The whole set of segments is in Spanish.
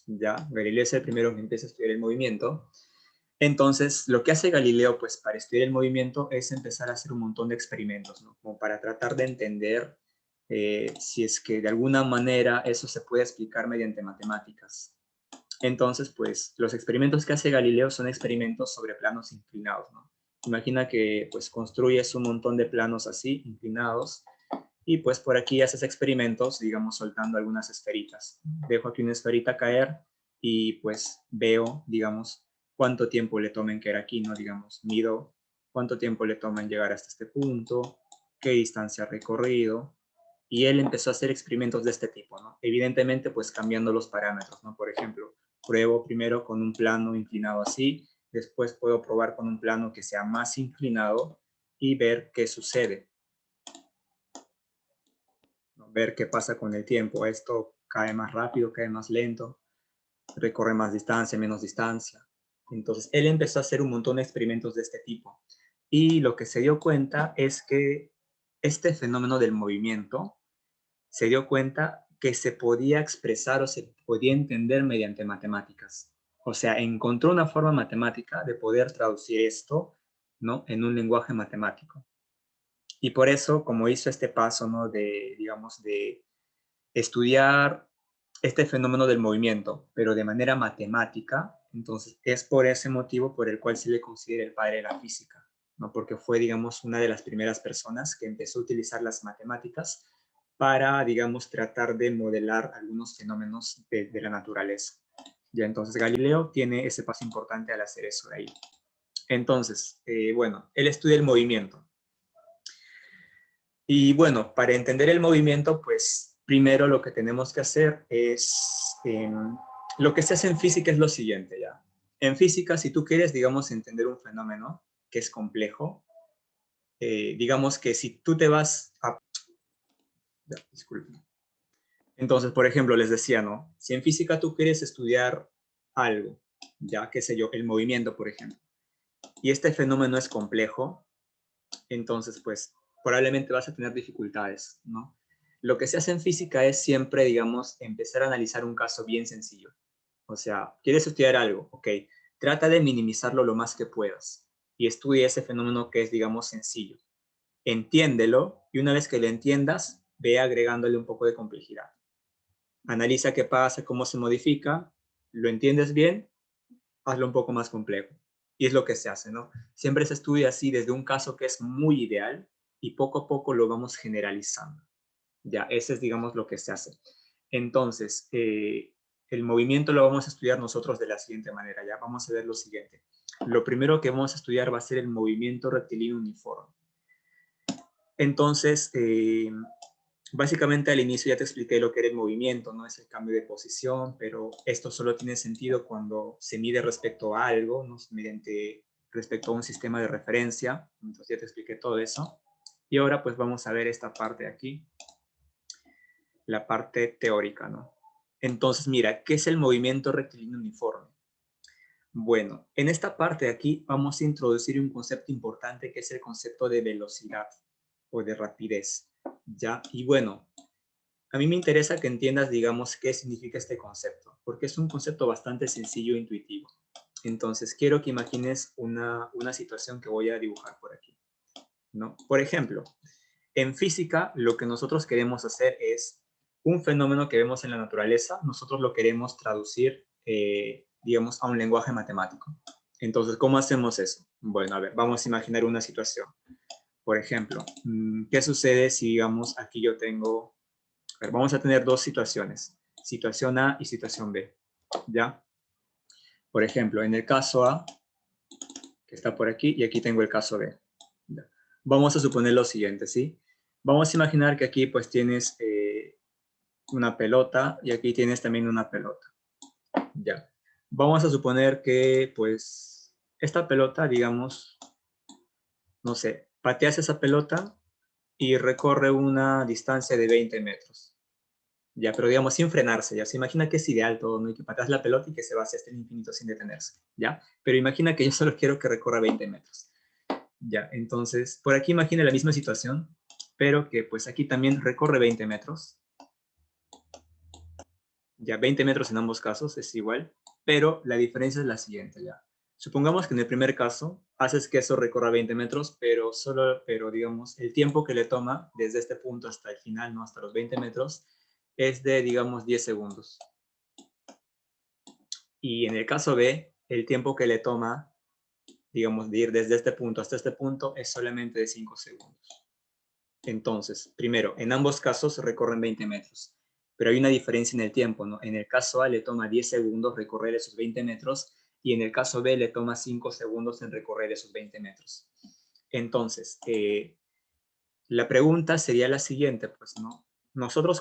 ya, Galileo es el primero que empieza a estudiar el movimiento. Entonces, lo que hace Galileo, pues, para estudiar el movimiento es empezar a hacer un montón de experimentos, ¿no? Como para tratar de entender si es que de alguna manera eso se puede explicar mediante matemáticas. Entonces, pues, los experimentos que hace Galileo son experimentos sobre planos inclinados, ¿no? Imagina que, pues, construyes un montón de planos así, inclinados, y pues por aquí haces experimentos, digamos, soltando algunas esferitas. Dejo aquí una esferita caer y pues veo, digamos, cuánto tiempo le toma en caer aquí, ¿no? Digamos, mido cuánto tiempo le toma en llegar hasta este punto, qué distancia ha recorrido, y él empezó a hacer experimentos de este tipo, ¿no? Evidentemente, pues cambiando los parámetros, ¿no? Por ejemplo, pruebo primero con un plano inclinado así, después puedo probar con un plano que sea más inclinado y ver qué sucede, ¿no? Ver qué pasa con el tiempo. Esto cae más rápido, cae más lento, recorre más distancia, menos distancia. Entonces, él empezó a hacer un montón de experimentos de este tipo. Y lo que se dio cuenta es que este fenómeno del movimiento se dio cuenta que se podía expresar o se podía entender mediante matemáticas. O sea, encontró una forma matemática de poder traducir esto, ¿no? En un lenguaje matemático. Y por eso, como hizo este paso, ¿no? De, digamos, de estudiar este fenómeno del movimiento, pero de manera matemática, entonces es por ese motivo por el cual se le considera el padre de la física, ¿no? Porque fue, digamos, una de las primeras personas que empezó a utilizar las matemáticas para, digamos, tratar de modelar algunos fenómenos de la naturaleza. Ya entonces Galileo tiene ese paso importante al hacer eso de ahí. Entonces, bueno, él estudia el movimiento. Y bueno, para entender el movimiento, pues primero lo que tenemos que hacer es, lo que se hace en física es lo siguiente ya. En física, si tú quieres, digamos, entender un fenómeno que es complejo, digamos que si tú te vas a... Ya, disculpen. Entonces, por ejemplo, les decía, ¿no? Si en física tú quieres estudiar algo, ya, qué sé yo, el movimiento, por ejemplo, y este fenómeno es complejo, entonces pues probablemente vas a tener dificultades, ¿no? Lo que se hace en física es siempre, digamos, empezar a analizar un caso bien sencillo. O sea, quieres estudiar algo, ok, trata de minimizarlo lo más que puedas y estudia ese fenómeno que es, digamos, sencillo. Entiéndelo y una vez que lo entiendas, ve agregándole un poco de complejidad. Analiza qué pasa, cómo se modifica, lo entiendes bien, hazlo un poco más complejo. Y es lo que se hace, ¿no? Siempre se estudia así desde un caso que es muy ideal y poco a poco lo vamos generalizando. Ya, ese es, digamos, lo que se hace. Entonces, el movimiento lo vamos a estudiar nosotros de la siguiente manera. Ya vamos a ver lo siguiente. Lo primero que vamos a estudiar va a ser el movimiento rectilíneo uniforme. Entonces, básicamente al inicio ya te expliqué lo que era el movimiento, no es el cambio de posición, pero esto solo tiene sentido cuando se mide respecto a algo, ¿no? Mediante respecto a un sistema de referencia. Entonces ya te expliqué todo eso. Y ahora pues vamos a ver esta parte de aquí, la parte teórica, ¿no? Entonces mira, ¿qué es el movimiento rectilíneo uniforme? Bueno, en esta parte de aquí vamos a introducir un concepto importante que es el concepto de velocidad o de rapidez, ¿ya? Y bueno, a mí me interesa que entiendas, digamos, qué significa este concepto, porque es un concepto bastante sencillo e intuitivo. Entonces, quiero que imagines una situación que voy a dibujar por aquí, ¿no? Por ejemplo, en física, lo que nosotros queremos hacer es un fenómeno que vemos en la naturaleza, nosotros lo queremos traducir, digamos, a un lenguaje matemático. Entonces, ¿cómo hacemos eso? Bueno, a ver, vamos a imaginar una situación. Por ejemplo, ¿qué sucede si, digamos, aquí yo tengo... A ver, vamos a tener dos situaciones, situación A y situación B, ¿ya? Por ejemplo, en el caso A, que está por aquí, y aquí tengo el caso B. ¿Ya? Vamos a suponer lo siguiente, ¿sí? Vamos a imaginar que aquí pues tienes una pelota y aquí tienes también una pelota, ¿ya? Vamos a suponer que pues esta pelota, digamos, no sé, pateas esa pelota y recorre una distancia de 20 metros. Ya, pero digamos sin frenarse, ya. Se imagina que es ideal todo, ¿no? Y que pateas la pelota y que se va hacia este infinito sin detenerse, ¿ya? Pero imagina que yo solo quiero que recorra 20 metros. Ya, entonces, por aquí imagina la misma situación, pero que pues aquí también recorre 20 metros. Ya 20 metros en ambos casos es igual, pero la diferencia es la siguiente, ya. Supongamos que en el primer caso haces que eso recorra 20 metros, pero digamos, el tiempo que le toma desde este punto hasta el final, no hasta los 20 metros, es de, digamos, 10 segundos. Y en el caso B, el tiempo que le toma, digamos, de ir desde este punto hasta este punto es solamente de 5 segundos. Entonces, primero, en ambos casos recorren 20 metros, pero hay una diferencia en el tiempo, ¿no? En el caso A le toma 10 segundos recorrer esos 20 metros y en el caso B le toma 5 segundos en recorrer esos 20 metros. Entonces, la pregunta sería la siguiente, pues, ¿no? Nosotros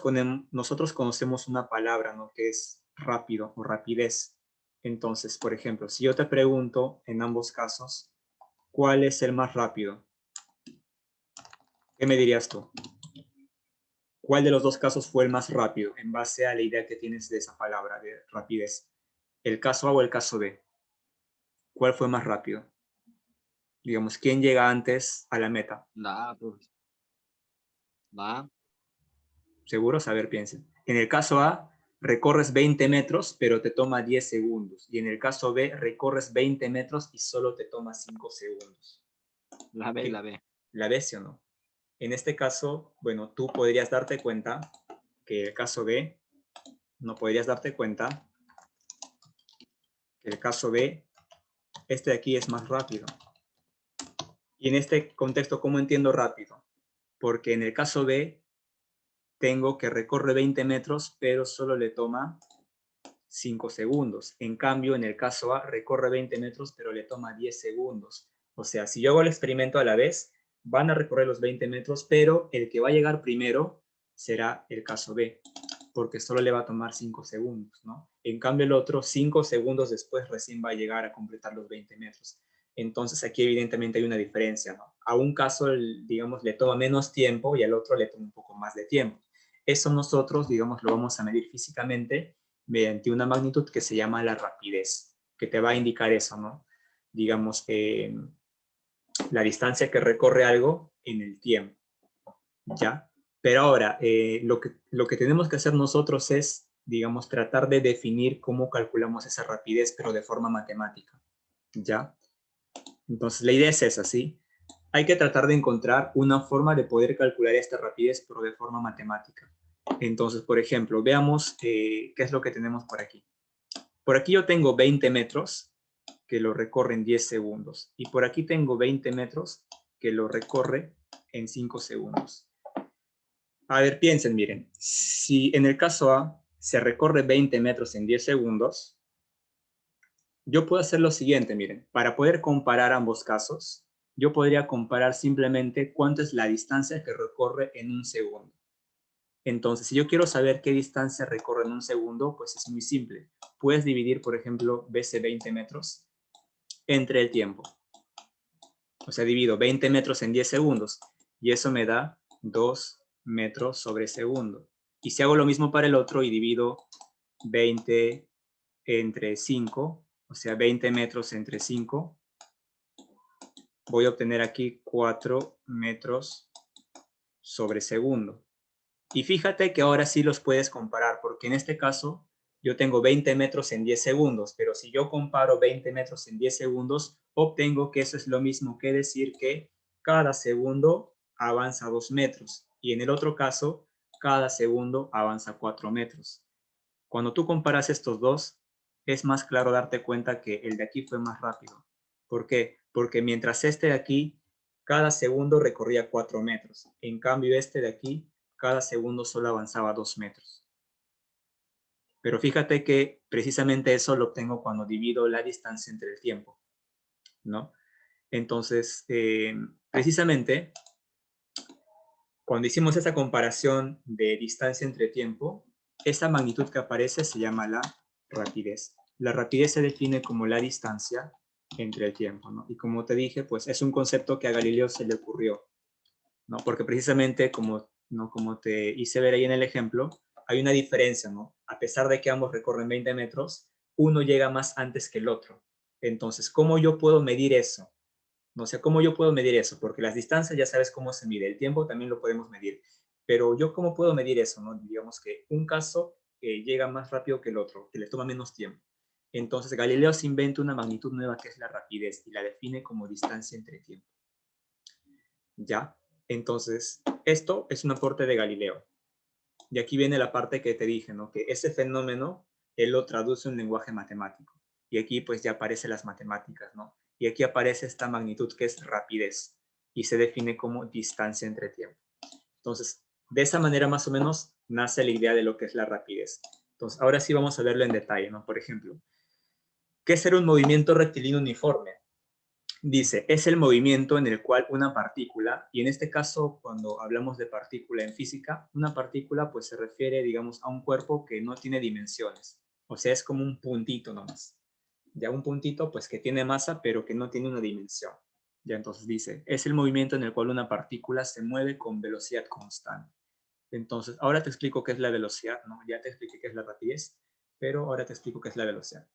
conocemos una palabra, ¿no? Que es rápido o rapidez. Entonces, por ejemplo, si yo te pregunto en ambos casos, ¿cuál es el más rápido? ¿Qué me dirías tú? ¿Cuál de los dos casos fue el más rápido en base a la idea que tienes de esa palabra de rapidez? ¿El caso A o el caso B? ¿Cuál fue más rápido? Digamos, ¿quién llega antes a la meta? La A, pues. La A. ¿Seguros? A ver, piensen. En el caso A, recorres 20 metros, pero te toma 10 segundos. Y en el caso B, recorres 20 metros y solo te toma 5 segundos. La B, la ¿Qué? B. ¿La ves o no? En este caso, bueno, tú podrías darte cuenta que el caso B, no podrías darte cuenta que el caso B, este de aquí es más rápido. Y en este contexto, ¿cómo entiendo rápido? Porque en el caso B, tengo que recorre 20 metros, pero solo le toma 5 segundos. En cambio, en el caso A, recorre 20 metros, pero le toma 10 segundos. O sea, si yo hago el experimento a la vez, van a recorrer los 20 metros, pero el que va a llegar primero será el caso B, porque solo le va a tomar 5 segundos, ¿no? En cambio, el otro, 5 segundos después, recién va a llegar a completar los 20 metros. Entonces, aquí evidentemente hay una diferencia, ¿no? A un caso, digamos, le toma menos tiempo y al otro le toma un poco más de tiempo. Eso nosotros, digamos, lo vamos a medir físicamente mediante una magnitud que se llama la rapidez, que te va a indicar eso, ¿no? Digamos, la distancia que recorre algo en el tiempo, ¿ya? Pero ahora, lo que tenemos que hacer nosotros es, digamos, tratar de definir cómo calculamos esa rapidez, pero de forma matemática, ¿ya? Entonces, la idea es esa, ¿sí? Hay que tratar de encontrar una forma de poder calcular esta rapidez, pero de forma matemática. Entonces, por ejemplo, veamos qué es lo que tenemos por aquí. Por aquí yo tengo 20 metros que lo recorre en 10 segundos. Y por aquí tengo 20 metros que lo recorre en 5 segundos. A ver, piensen, miren. Si en el caso A se recorre 20 metros en 10 segundos, yo puedo hacer lo siguiente, miren. Para poder comparar ambos casos, yo podría comparar simplemente cuánto es la distancia que recorre en un segundo. Entonces, si yo quiero saber qué distancia recorre en un segundo, pues es muy simple. Puedes dividir, por ejemplo, veces 20 metros entre el tiempo. O sea, divido 20 metros en 10 segundos y eso me da 2 metros sobre segundo. Y si hago lo mismo para el otro y divido 20 entre 5, o sea, 20 metros entre 5, voy a obtener aquí 4 metros sobre segundo. Y fíjate que ahora sí los puedes comparar, porque en este caso yo tengo 20 metros en 10 segundos, pero si yo comparo 20 metros en 10 segundos, obtengo que eso es lo mismo que decir que cada segundo avanza 2 metros. Y en el otro caso, cada segundo avanza 4 metros. Cuando tú comparas estos dos, es más claro darte cuenta que el de aquí fue más rápido. ¿Por qué? Porque mientras este de aquí, cada segundo recorría 4 metros. En cambio, este de aquí, cada segundo solo avanzaba 2 metros. Pero fíjate que precisamente eso lo obtengo cuando divido la distancia entre el tiempo, ¿no? Entonces, precisamente, cuando hicimos esa comparación de distancia entre tiempo, esa magnitud que aparece se llama la rapidez. La rapidez se define como la distancia entre el tiempo, ¿no? Y como te dije, pues es un concepto que a Galileo se le ocurrió, ¿no? Porque precisamente como, ¿no? Como te hice ver ahí en el ejemplo, hay una diferencia, ¿no? A pesar de que ambos recorren 20 metros, uno llega más antes que el otro. Entonces, ¿cómo yo puedo medir eso? No sé cómo yo puedo medir eso, porque las distancias ya sabes cómo se mide, el tiempo también lo podemos medir, pero yo cómo puedo medir eso, ¿no? Digamos que un caso llega más rápido que el otro, que le toma menos tiempo. Entonces Galileo se inventa una magnitud nueva que es la rapidez y la define como distancia entre tiempo. ¿Ya? Entonces, esto es un aporte de Galileo. Y aquí viene la parte que te dije, ¿no? Que ese fenómeno, él lo traduce en un lenguaje matemático. Y aquí pues ya aparecen las matemáticas, ¿no? Y aquí aparece esta magnitud que es rapidez y se define como distancia entre tiempo. Entonces, de esa manera más o menos nace la idea de lo que es la rapidez. Entonces, ahora sí vamos a verlo en detalle, ¿no? Por ejemplo, ¿qué es ser un movimiento rectilíneo uniforme? Dice, es el movimiento en el cual una partícula, y en este caso cuando hablamos de partícula en física, una partícula pues se refiere, digamos, a un cuerpo que no tiene dimensiones. O sea, es como un puntito nomás. Ya un puntito pues que tiene masa pero que no tiene una dimensión. Ya entonces dice, es el movimiento en el cual una partícula se mueve con velocidad constante. Entonces, ahora te explico qué es la velocidad, ¿no? Ya te expliqué qué es la rapidez, pero ahora te explico qué es la velocidad.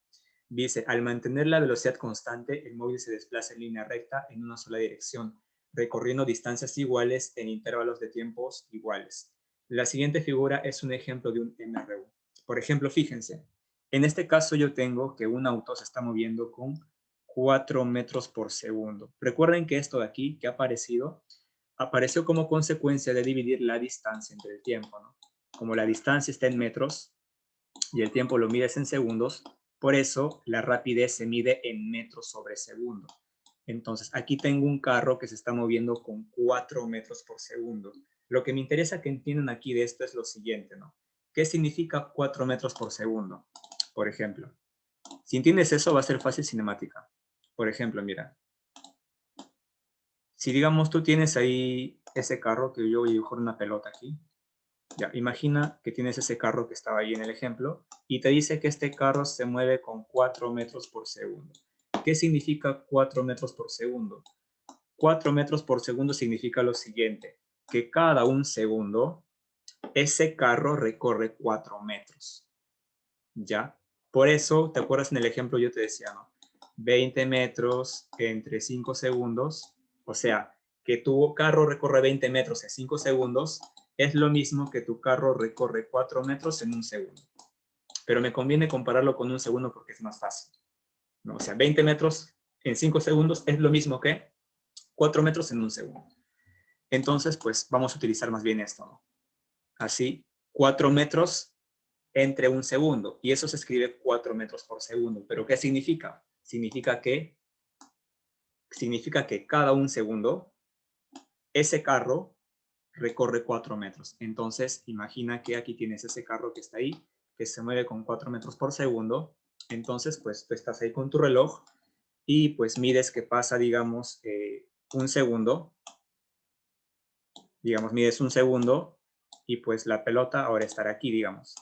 Dice, al mantener la velocidad constante, el móvil se desplaza en línea recta en una sola dirección, recorriendo distancias iguales en intervalos de tiempos iguales. La siguiente figura es un ejemplo de un MRU. Por ejemplo, fíjense, en este caso yo tengo que un auto se está moviendo con 4 metros por segundo. Recuerden que esto de aquí que ha aparecido, apareció como consecuencia de dividir la distancia entre el tiempo, ¿no? Como la distancia está en metros y el tiempo lo mides en segundos, por eso la rapidez se mide en metros sobre segundo. Entonces, aquí tengo un carro que se está moviendo con 4 metros por segundo. Lo que me interesa que entiendan aquí de esto es lo siguiente, ¿no? ¿Qué significa 4 metros por segundo? Por ejemplo, si entiendes eso va a ser fácil cinemática. Por ejemplo, mira, si digamos tú tienes ahí ese carro que yo voy a dibujar una pelota aquí, ya, imagina que tienes ese carro que estaba ahí en el ejemplo y te dice que este carro se mueve con 4 metros por segundo. ¿Qué significa 4 metros por segundo? 4 metros por segundo significa lo siguiente, que cada un segundo ese carro recorre 4 metros. ¿Ya? Por eso, ¿te acuerdas en el ejemplo yo te decía, no? 20 metros entre 5 segundos, o sea, que tu carro recorre 20 metros en 5 segundos, es lo mismo que tu carro recorre 4 metros en un segundo. Pero me conviene compararlo con un segundo porque es más fácil, ¿no? O sea, 20 metros en 5 segundos es lo mismo que 4 metros en un segundo. Entonces, pues vamos a utilizar más bien esto, ¿no? Así, 4 metros entre un segundo. Y eso se escribe 4 metros por segundo. ¿Pero qué significa? Significa que cada un segundo ese carro recorre 4 metros. Entonces, imagina que aquí tienes ese carro que está ahí, que se mueve con 4 metros por segundo. Entonces, pues tú estás ahí con tu reloj y pues mides que pasa, digamos, un segundo. Digamos, mides un segundo y pues la pelota ahora estará aquí, digamos.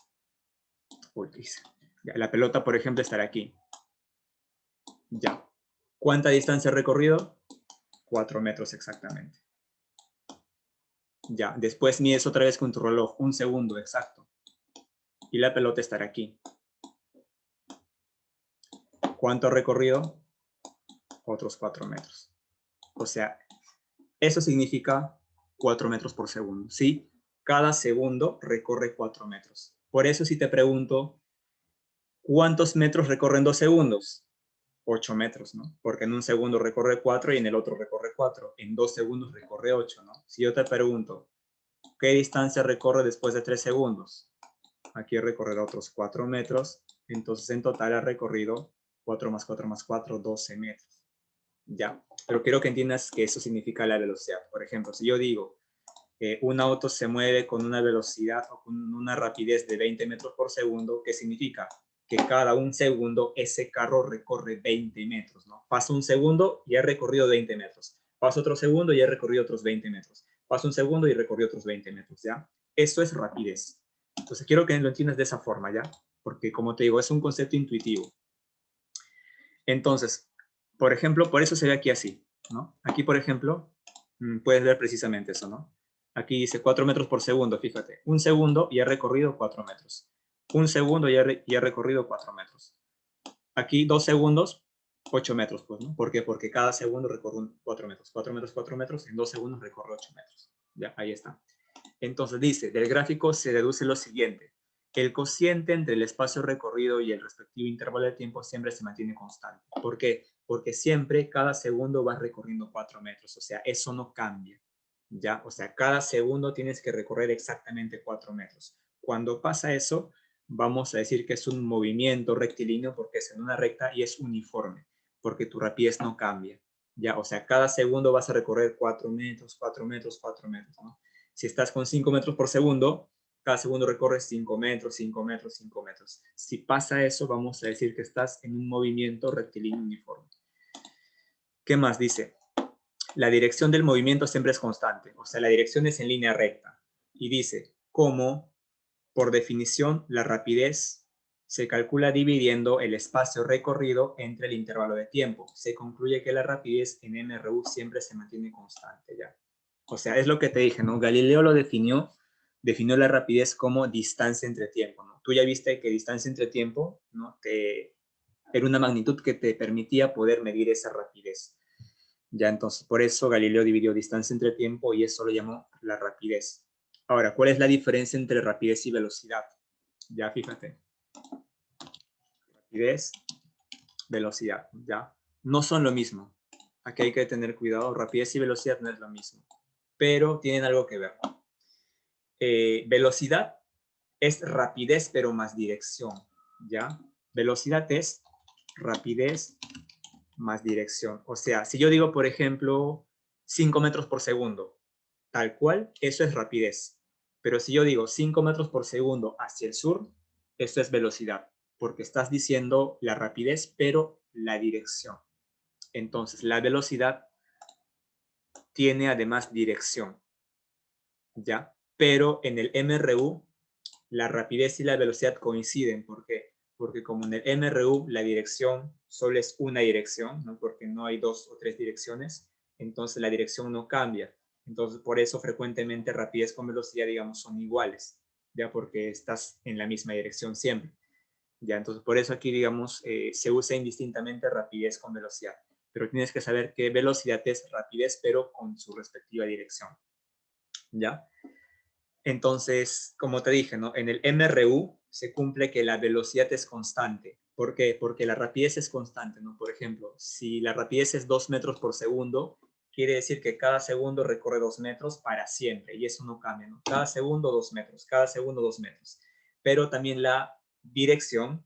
La pelota, por ejemplo, estará aquí. Ya. ¿Cuánta distancia ha recorrido? 4 metros exactamente. Ya. Después mides otra vez con tu reloj. Un segundo exacto. Y la pelota estará aquí. ¿Cuánto ha recorrido? Otros 4 metros. O sea, eso significa 4 metros por segundo. ¿Sí? Cada segundo recorre 4 metros. Por eso si te pregunto, ¿cuántos metros recorren 2 segundos? 8 metros, ¿no? Porque en un segundo recorre 4 y en el otro recorre 4. En 2 segundos recorre 8, ¿no? Si yo te pregunto, ¿qué distancia recorre después de 3 segundos? Aquí recorrerá otros 4 metros. Entonces, en total ha recorrido 4 más 4 más 4, 12 metros. ¿Ya? Pero quiero que entiendas que eso significa la velocidad. Por ejemplo, si yo digo, un auto se mueve con una velocidad o con una rapidez de 20 metros por segundo, ¿qué significa? Que cada un segundo ese carro recorre 20 metros, ¿no? Pasa un segundo y ha recorrido 20 metros. Pasa otro segundo y ha recorrido otros 20 metros. Pasa un segundo y recorrió otros 20 metros, ¿ya? Eso es rapidez. Entonces quiero que lo entiendas de esa forma, ¿ya? Porque como te digo, es un concepto intuitivo. Entonces, por ejemplo, por eso se ve aquí así, ¿no? Aquí, por ejemplo, puedes ver precisamente eso, ¿no? Aquí dice 4 metros por segundo, fíjate. Un segundo y ha recorrido 4 metros. Un segundo y ha recorrido 4 metros. Aquí 2 segundos, 8 metros, pues, ¿no? ¿Por qué? Porque cada segundo recorre 4 metros. 4 metros, 4 metros, en 2 segundos recorre 8 metros. Ya, ahí está. Entonces dice, del gráfico se deduce lo siguiente, el cociente entre el espacio recorrido y el respectivo intervalo de tiempo siempre se mantiene constante. ¿Por qué? Porque siempre, cada segundo vas recorriendo 4 metros. O sea, eso no cambia. ¿Ya? O sea, cada segundo tienes que recorrer exactamente 4 metros. Cuando pasa eso, vamos a decir que es un movimiento rectilíneo porque es en una recta y es uniforme, porque tu rapidez no cambia. ¿Ya? O sea, cada segundo vas a recorrer 4 metros, 4 metros, 4 metros, ¿no? Si estás con 5 metros por segundo, cada segundo recorres 5 metros, 5 metros, 5 metros. Si pasa eso, vamos a decir que estás en un movimiento rectilíneo uniforme. ¿Qué más dice? La dirección del movimiento siempre es constante, o sea, la dirección es en línea recta. Y dice, como, por definición, la rapidez se calcula dividiendo el espacio recorrido entre el intervalo de tiempo. Se concluye que la rapidez en MRU siempre se mantiene constante, ¿ya? O sea, es lo que te dije, ¿no? Galileo lo definió la rapidez como distancia entre tiempo, ¿no? Tú ya viste que distancia entre tiempo, ¿no? Era una magnitud que te permitía poder medir esa rapidez. Ya, entonces, por eso Galileo dividió distancia entre tiempo y eso lo llamó la rapidez. Ahora, ¿cuál es la diferencia entre rapidez y velocidad? Ya, fíjate. Rapidez, velocidad, ya. No son lo mismo. Aquí hay que tener cuidado. Rapidez y velocidad no es lo mismo, pero tienen algo que ver. Velocidad es rapidez, pero más dirección, ¿ya? Velocidad es rapidez más dirección. O sea, si yo digo, por ejemplo, 5 metros por segundo, tal cual, eso es rapidez. Pero si yo digo 5 metros por segundo hacia el sur, eso es velocidad, porque estás diciendo la rapidez, pero la dirección. Entonces, la velocidad tiene además dirección, ¿ya? Pero en el MRU, la rapidez y la velocidad coinciden. ¿Por qué? Porque como en el MRU la dirección solo es una dirección, ¿no? Porque no hay 2 o 3 direcciones, entonces la dirección no cambia. Entonces, por eso frecuentemente rapidez con velocidad, digamos, son iguales, ya porque estás en la misma dirección siempre. Ya, entonces, por eso aquí, digamos, se usa indistintamente rapidez con velocidad. Pero tienes que saber que velocidad es rapidez, pero con su respectiva dirección. ¿Ya? Entonces, como te dije, ¿no? En el MRU se cumple que la velocidad es constante. ¿Por qué? Porque la rapidez es constante, ¿no? Por ejemplo, si la rapidez es 2 metros por segundo, quiere decir que cada segundo recorre 2 metros para siempre, y eso no cambia, ¿no? Cada segundo 2 metros, cada segundo 2 metros. Pero también la dirección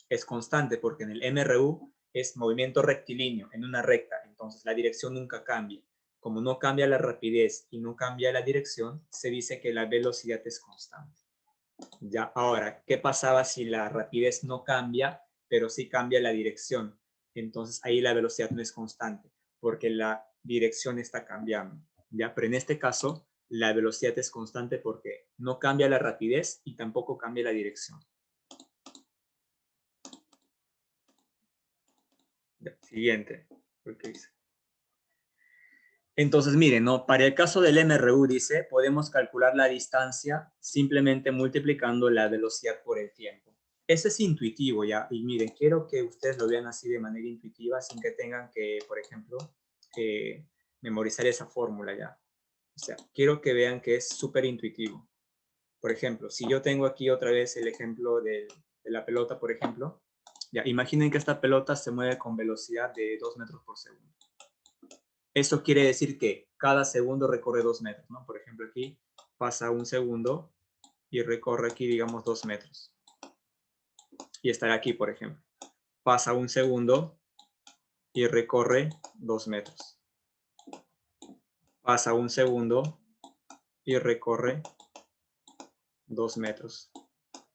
es constante, porque en el MRU es movimiento rectilíneo, en una recta, entonces la dirección nunca cambia. Como no cambia la rapidez y no cambia la dirección, se dice que la velocidad es constante. Ya, ahora, ¿qué pasaba si la rapidez no cambia, pero sí cambia la dirección? Entonces ahí la velocidad no es constante, porque la dirección está cambiando. Ya, pero en este caso, la velocidad es constante porque no cambia la rapidez y tampoco cambia la dirección. Ya, siguiente. ¿Qué dice? Entonces, miren, ¿no? Para el caso del MRU, dice, podemos calcular la distancia simplemente multiplicando la velocidad por el tiempo. Eso es intuitivo, ¿ya? Y miren, quiero que ustedes lo vean así de manera intuitiva, sin que tengan que, por ejemplo, memorizar esa fórmula, ¿ya? O sea, quiero que vean que es súper intuitivo. Por ejemplo, si yo tengo aquí otra vez el ejemplo de la pelota, por ejemplo, ya, imaginen que esta pelota se mueve con velocidad de 2 metros por segundo. Eso quiere decir que cada segundo recorre 2 metros, ¿no? Por ejemplo, aquí pasa un segundo y recorre aquí, digamos, 2 metros. Y estará aquí, por ejemplo. Pasa un segundo y recorre 2 metros. Pasa un segundo y recorre 2 metros.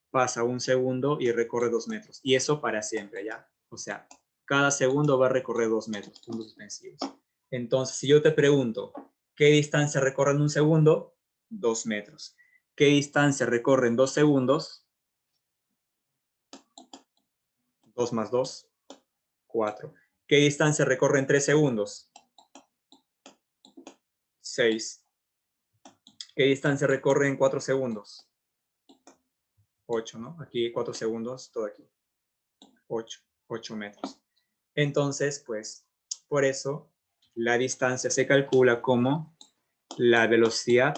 Pasa un segundo y recorre 2 metros. Y eso para siempre, ¿ya? O sea, cada segundo va a recorrer 2 metros, puntos suspensivos. Entonces, si yo te pregunto, ¿qué distancia recorre en un segundo? 2 metros. ¿Qué distancia recorre en 2 segundos? 2 más 2, 4. ¿Qué distancia recorre en 3 segundos? 6. ¿Qué distancia recorre en 4 segundos? 8, ¿no? Aquí 4 segundos, todo aquí. 8 metros. Entonces, pues, por eso la distancia se calcula como la velocidad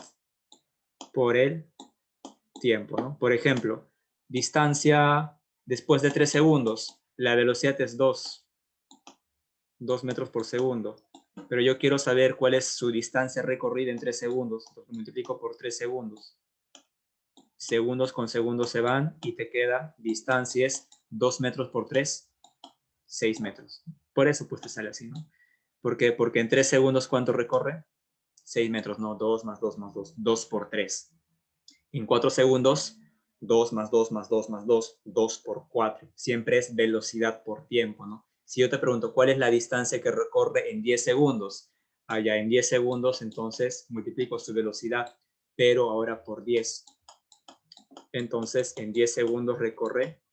por el tiempo, ¿no? Por ejemplo, Distancia después de 3 segundos. La velocidad es 2 metros por segundo. Pero yo quiero saber cuál es su distancia recorrida en 3 segundos. Entonces multiplico por 3 segundos. Segundos con segundos se van y te queda distancia es 2 metros por 3, 6 metros. Por eso pues te sale así, ¿no? ¿Por qué? Porque en 3 segundos, ¿cuánto recorre? 6 metros, no, 2 más 2 más 2, 2 por 3. En 4 segundos, 2 más 2 más 2 más 2, 2 por 4. Siempre es velocidad por tiempo, ¿no? Si yo te pregunto, ¿cuál es la distancia que recorre en 10 segundos? Allá en 10 segundos, entonces multiplico su velocidad, pero ahora por 10. Entonces, en 10 segundos recorre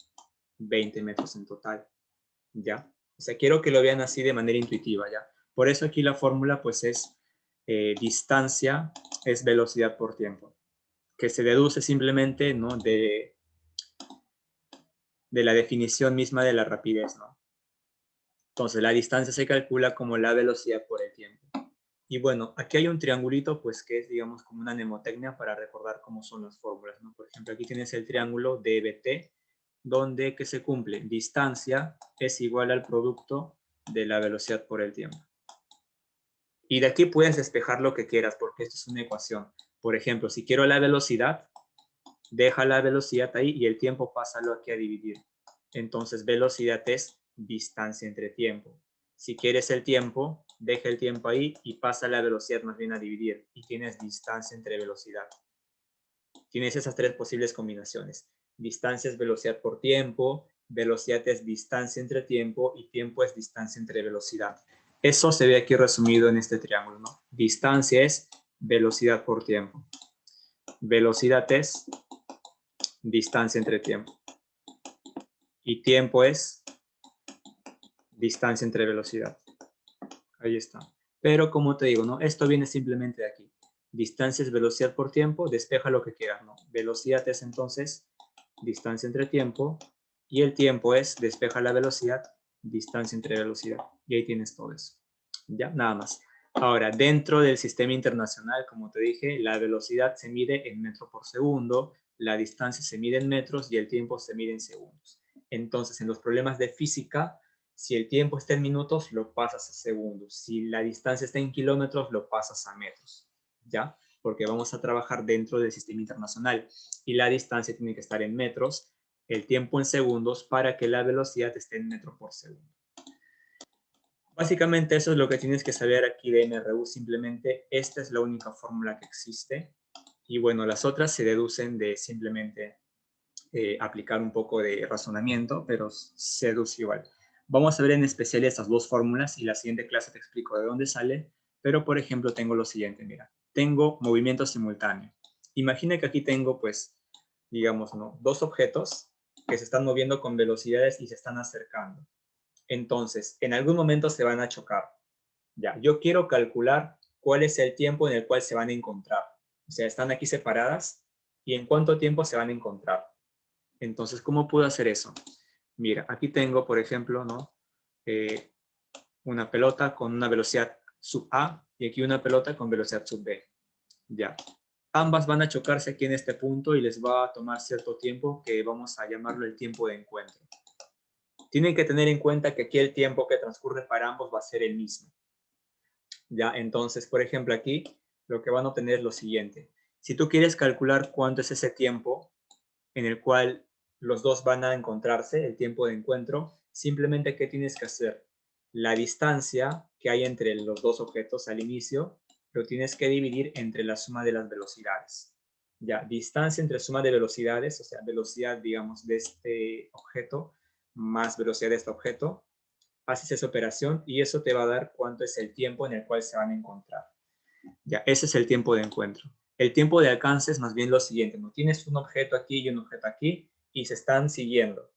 20 metros en total, ¿ya? O sea, quiero que lo vean así de manera intuitiva, ¿ya? Por eso aquí la fórmula, pues, es distancia es velocidad por tiempo, que se deduce simplemente, ¿no? De la definición misma de la rapidez, ¿no? Entonces, la distancia se calcula como la velocidad por el tiempo. Y bueno, aquí hay un triangulito, pues, que es, digamos, como una mnemotecnia para recordar cómo son las fórmulas, ¿no? Por ejemplo, aquí tienes el triángulo DBT, donde, ¿qué se cumple? Distancia es igual al producto de la velocidad por el tiempo. Y de aquí puedes despejar lo que quieras, porque esto es una ecuación. Por ejemplo, si quiero la velocidad, deja la velocidad ahí y el tiempo pásalo aquí a dividir. Entonces, velocidad es distancia entre tiempo. Si quieres el tiempo, deja el tiempo ahí y pasa la velocidad más bien a dividir. Y tienes distancia entre velocidad. Tienes esas 3 posibles combinaciones. Distancia es velocidad por tiempo, velocidad es distancia entre tiempo y tiempo es distancia entre velocidad. Eso se ve aquí resumido en este triángulo, ¿no? Distancia es velocidad por tiempo. Velocidad es distancia entre tiempo. Y tiempo es distancia entre velocidad. Ahí está. Pero como te digo, ¿no? Esto viene simplemente de aquí. Distancia es velocidad por tiempo, despeja lo que quieras, ¿no? Velocidad es entonces distancia entre tiempo y el tiempo es, despeja la velocidad, distancia entre velocidad. Y ahí tienes todo eso. Ya, nada más. Ahora, dentro del sistema internacional, como te dije, la velocidad se mide en metros por segundo, la distancia se mide en metros y el tiempo se mide en segundos. Entonces, en los problemas de física, si el tiempo está en minutos, lo pasas a segundos. Si la distancia está en kilómetros, lo pasas a metros. ¿Ya? Porque vamos a trabajar dentro del sistema internacional y la distancia tiene que estar en metros, el tiempo en segundos para que la velocidad esté en metros por segundo. Básicamente eso es lo que tienes que saber aquí de MRU, simplemente esta es la única fórmula que existe y bueno, las otras se deducen de simplemente aplicar un poco de razonamiento, pero se deduce igual. Vamos a ver en especial estas 2 fórmulas y la siguiente clase te explico de dónde sale, pero por ejemplo tengo lo siguiente, mira, tengo movimiento simultáneo. Imagina que aquí tengo pues, digamos, ¿no? 2 objetos que se están moviendo con velocidades y se están acercando. Entonces, en algún momento se van a chocar. Ya, yo quiero calcular cuál es el tiempo en el cual se van a encontrar. O sea, están aquí separadas y en cuánto tiempo se van a encontrar. Entonces, ¿cómo puedo hacer eso? Mira, aquí tengo, por ejemplo, ¿no? Una pelota con una velocidad sub A y aquí una pelota con velocidad sub B. Ya. Ambas van a chocarse aquí en este punto y les va a tomar cierto tiempo que vamos a llamarlo el tiempo de encuentro. Tienen que tener en cuenta que aquí el tiempo que transcurre para ambos va a ser el mismo. Ya, entonces, por ejemplo, aquí lo que van a obtener es lo siguiente. Si tú quieres calcular cuánto es ese tiempo en el cual los dos van a encontrarse, el tiempo de encuentro, simplemente ¿qué tienes que hacer? La distancia que hay entre los dos objetos al inicio, lo tienes que dividir entre la suma de las velocidades. Ya, distancia entre suma de velocidades, o sea, velocidad, digamos, de este objeto más velocidad de este objeto, haces esa operación y eso te va a dar cuánto es el tiempo en el cual se van a encontrar. Ya, ese es el tiempo de encuentro. El tiempo de alcance es más bien lo siguiente, ¿no? Tienes un objeto aquí y un objeto aquí y se están siguiendo.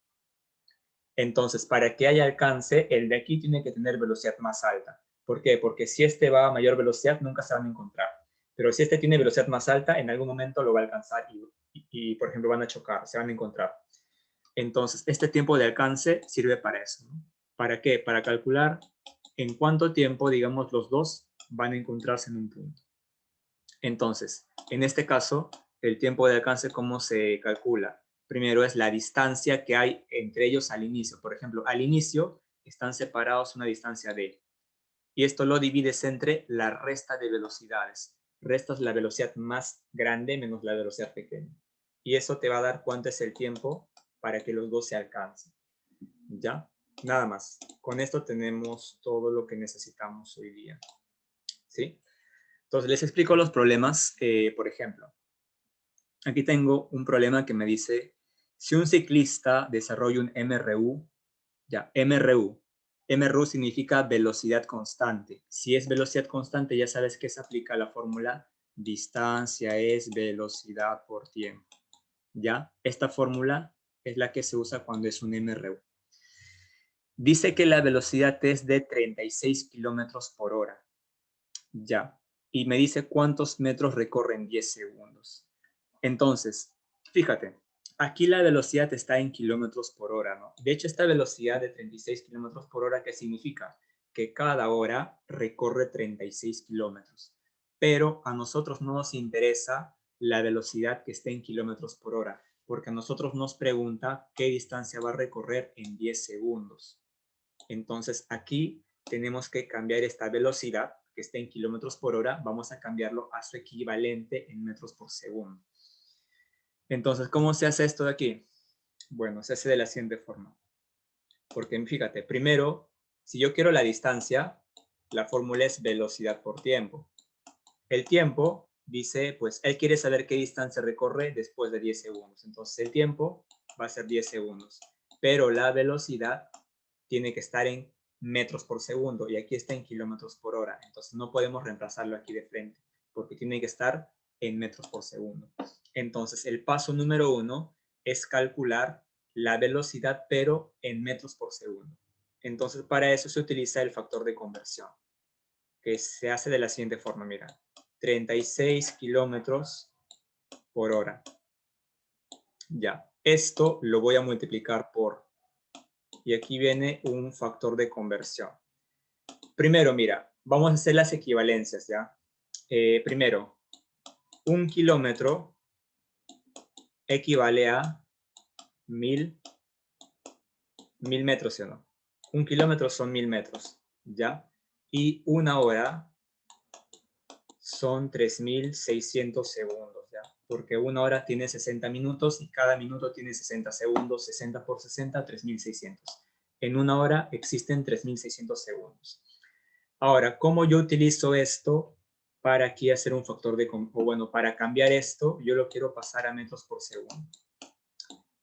Entonces, para que haya alcance, el de aquí tiene que tener velocidad más alta. ¿Por qué? Porque si este va a mayor velocidad, nunca se van a encontrar. Pero si este tiene velocidad más alta, en algún momento lo va a alcanzar y por ejemplo, van a chocar, se van a encontrar. Entonces, este tiempo de alcance sirve para eso, ¿no? ¿Para qué? Para calcular en cuánto tiempo, digamos, los dos van a encontrarse en un punto. Entonces, en este caso, el tiempo de alcance, ¿cómo se calcula? Primero es la distancia que hay entre ellos al inicio. Por ejemplo, al inicio están separados una distancia d. Y esto lo divides entre la resta de velocidades. Restas la velocidad más grande menos la velocidad pequeña. Y eso te va a dar cuánto es el tiempo para que los dos se alcancen. ¿Ya? Nada más. Con esto tenemos todo lo que necesitamos hoy día. ¿Sí? Entonces, les explico los problemas. Por ejemplo, aquí tengo un problema que me dice, si un ciclista desarrolla un MRU, ya, MRU significa velocidad constante. Si es velocidad constante, ya sabes que se aplica la fórmula distancia es velocidad por tiempo. ¿Ya? Esta fórmula es la que se usa cuando es un MRU. Dice que la velocidad es de 36 kilómetros por hora. Ya. Y me dice cuántos metros recorre en 10 segundos. Entonces, fíjate, aquí la velocidad está en kilómetros por hora, ¿no? De hecho, esta velocidad de 36 kilómetros por hora, ¿qué significa? Que cada hora recorre 36 kilómetros. Pero a nosotros no nos interesa la velocidad que esté en kilómetros por hora, porque a nosotros nos pregunta qué distancia va a recorrer en 10 segundos. Entonces, aquí tenemos que cambiar esta velocidad que está en kilómetros por hora, vamos a cambiarlo a su equivalente en metros por segundo. Entonces, ¿cómo se hace esto de aquí? Bueno, se hace de la siguiente forma. Porque fíjate, primero, si yo quiero la distancia, la fórmula es velocidad por tiempo. El tiempo dice, pues, él quiere saber qué distancia recorre después de 10 segundos. Entonces, el tiempo va a ser 10 segundos. Pero la velocidad tiene que estar en metros por segundo y aquí está en kilómetros por hora. Entonces, no podemos reemplazarlo aquí de frente porque tiene que estar en metros por segundo. Entonces, el paso número 1 es calcular la velocidad, pero en metros por segundo. Entonces, para eso se utiliza el factor de conversión, que se hace de la siguiente forma, mira, 36 kilómetros por hora. Ya, esto lo voy a multiplicar por, y aquí viene un factor de conversión. Primero, mira, vamos a hacer las equivalencias, ¿ya? Primero, 1 kilómetro equivale a 1000 metros, ¿sí o no? 1 kilómetro son 1000 metros, ¿ya? Y una hora son 3600 segundos, ¿ya? Porque una hora tiene 60 minutos y cada minuto tiene 60 segundos, 60 por 60, 3600. En una hora existen 3600 segundos. Ahora, ¿cómo yo utilizo esto para aquí hacer un factor de, o bueno, para cambiar esto, yo lo quiero pasar a metros por segundo?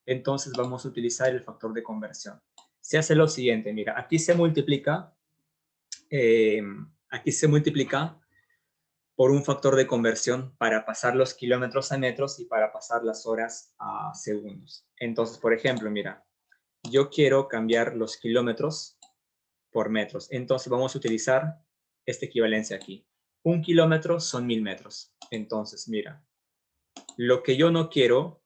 Entonces vamos a utilizar el factor de conversión. Se hace lo siguiente, mira, aquí se multiplica por un factor de conversión para pasar los kilómetros a metros y para pasar las horas a segundos. Entonces, por ejemplo, mira, yo quiero cambiar los kilómetros por metros. Entonces vamos a utilizar esta equivalencia aquí. 1 kilómetro son 1000 metros. Entonces, mira, lo que yo no quiero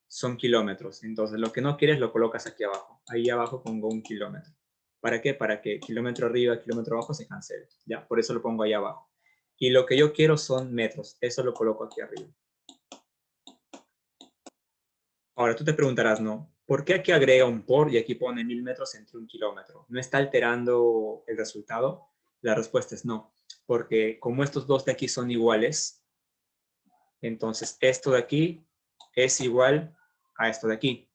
son kilómetros. Entonces, lo que no quieres lo colocas aquí abajo. Ahí abajo pongo 1 kilómetro. ¿Para qué? Para que kilómetro arriba, kilómetro abajo se cancele. Ya, por eso lo pongo ahí abajo. Y lo que yo quiero son metros. Eso lo coloco aquí arriba. Ahora tú te preguntarás, ¿no? ¿Por qué aquí agrega un por y aquí pone 1000 metros entre 1 kilómetro? ¿No está alterando el resultado? La respuesta es no. Porque como estos dos de aquí son iguales, entonces esto de aquí es igual a esto de aquí.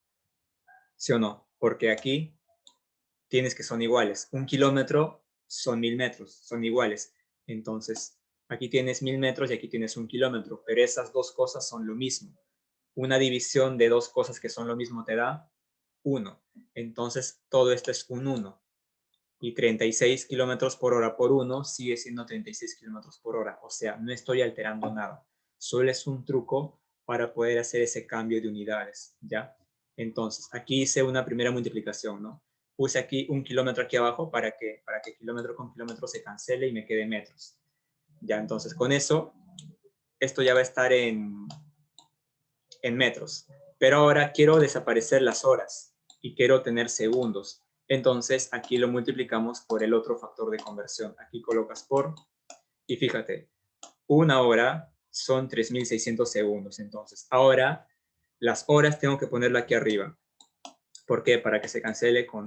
¿Sí o no? Porque aquí tienes que son iguales. 1 kilómetro son 1000 metros, son iguales. Entonces, aquí tienes 1000 metros y aquí tienes 1 kilómetro, pero esas dos cosas son lo mismo. Una división de dos cosas que son lo mismo te da 1. Entonces, todo esto es un 1. Y 36 kilómetros por hora por 1 sigue siendo 36 kilómetros por hora. O sea, no estoy alterando nada. Solo es un truco para poder hacer ese cambio de unidades, ¿ya? Entonces, aquí hice una primera multiplicación, ¿no? Puse aquí 1 kilómetro aquí abajo para que kilómetro con kilómetro se cancele y me quede metros. Ya, entonces, con eso, esto ya va a estar en metros. Pero ahora quiero desaparecer las horas y quiero tener segundos. Entonces, aquí lo multiplicamos por el otro factor de conversión. Aquí colocas por, y fíjate, una hora son 3600 segundos. Entonces, ahora Las horas tengo que ponerla aquí arriba. ¿Por qué? Para que se cancele con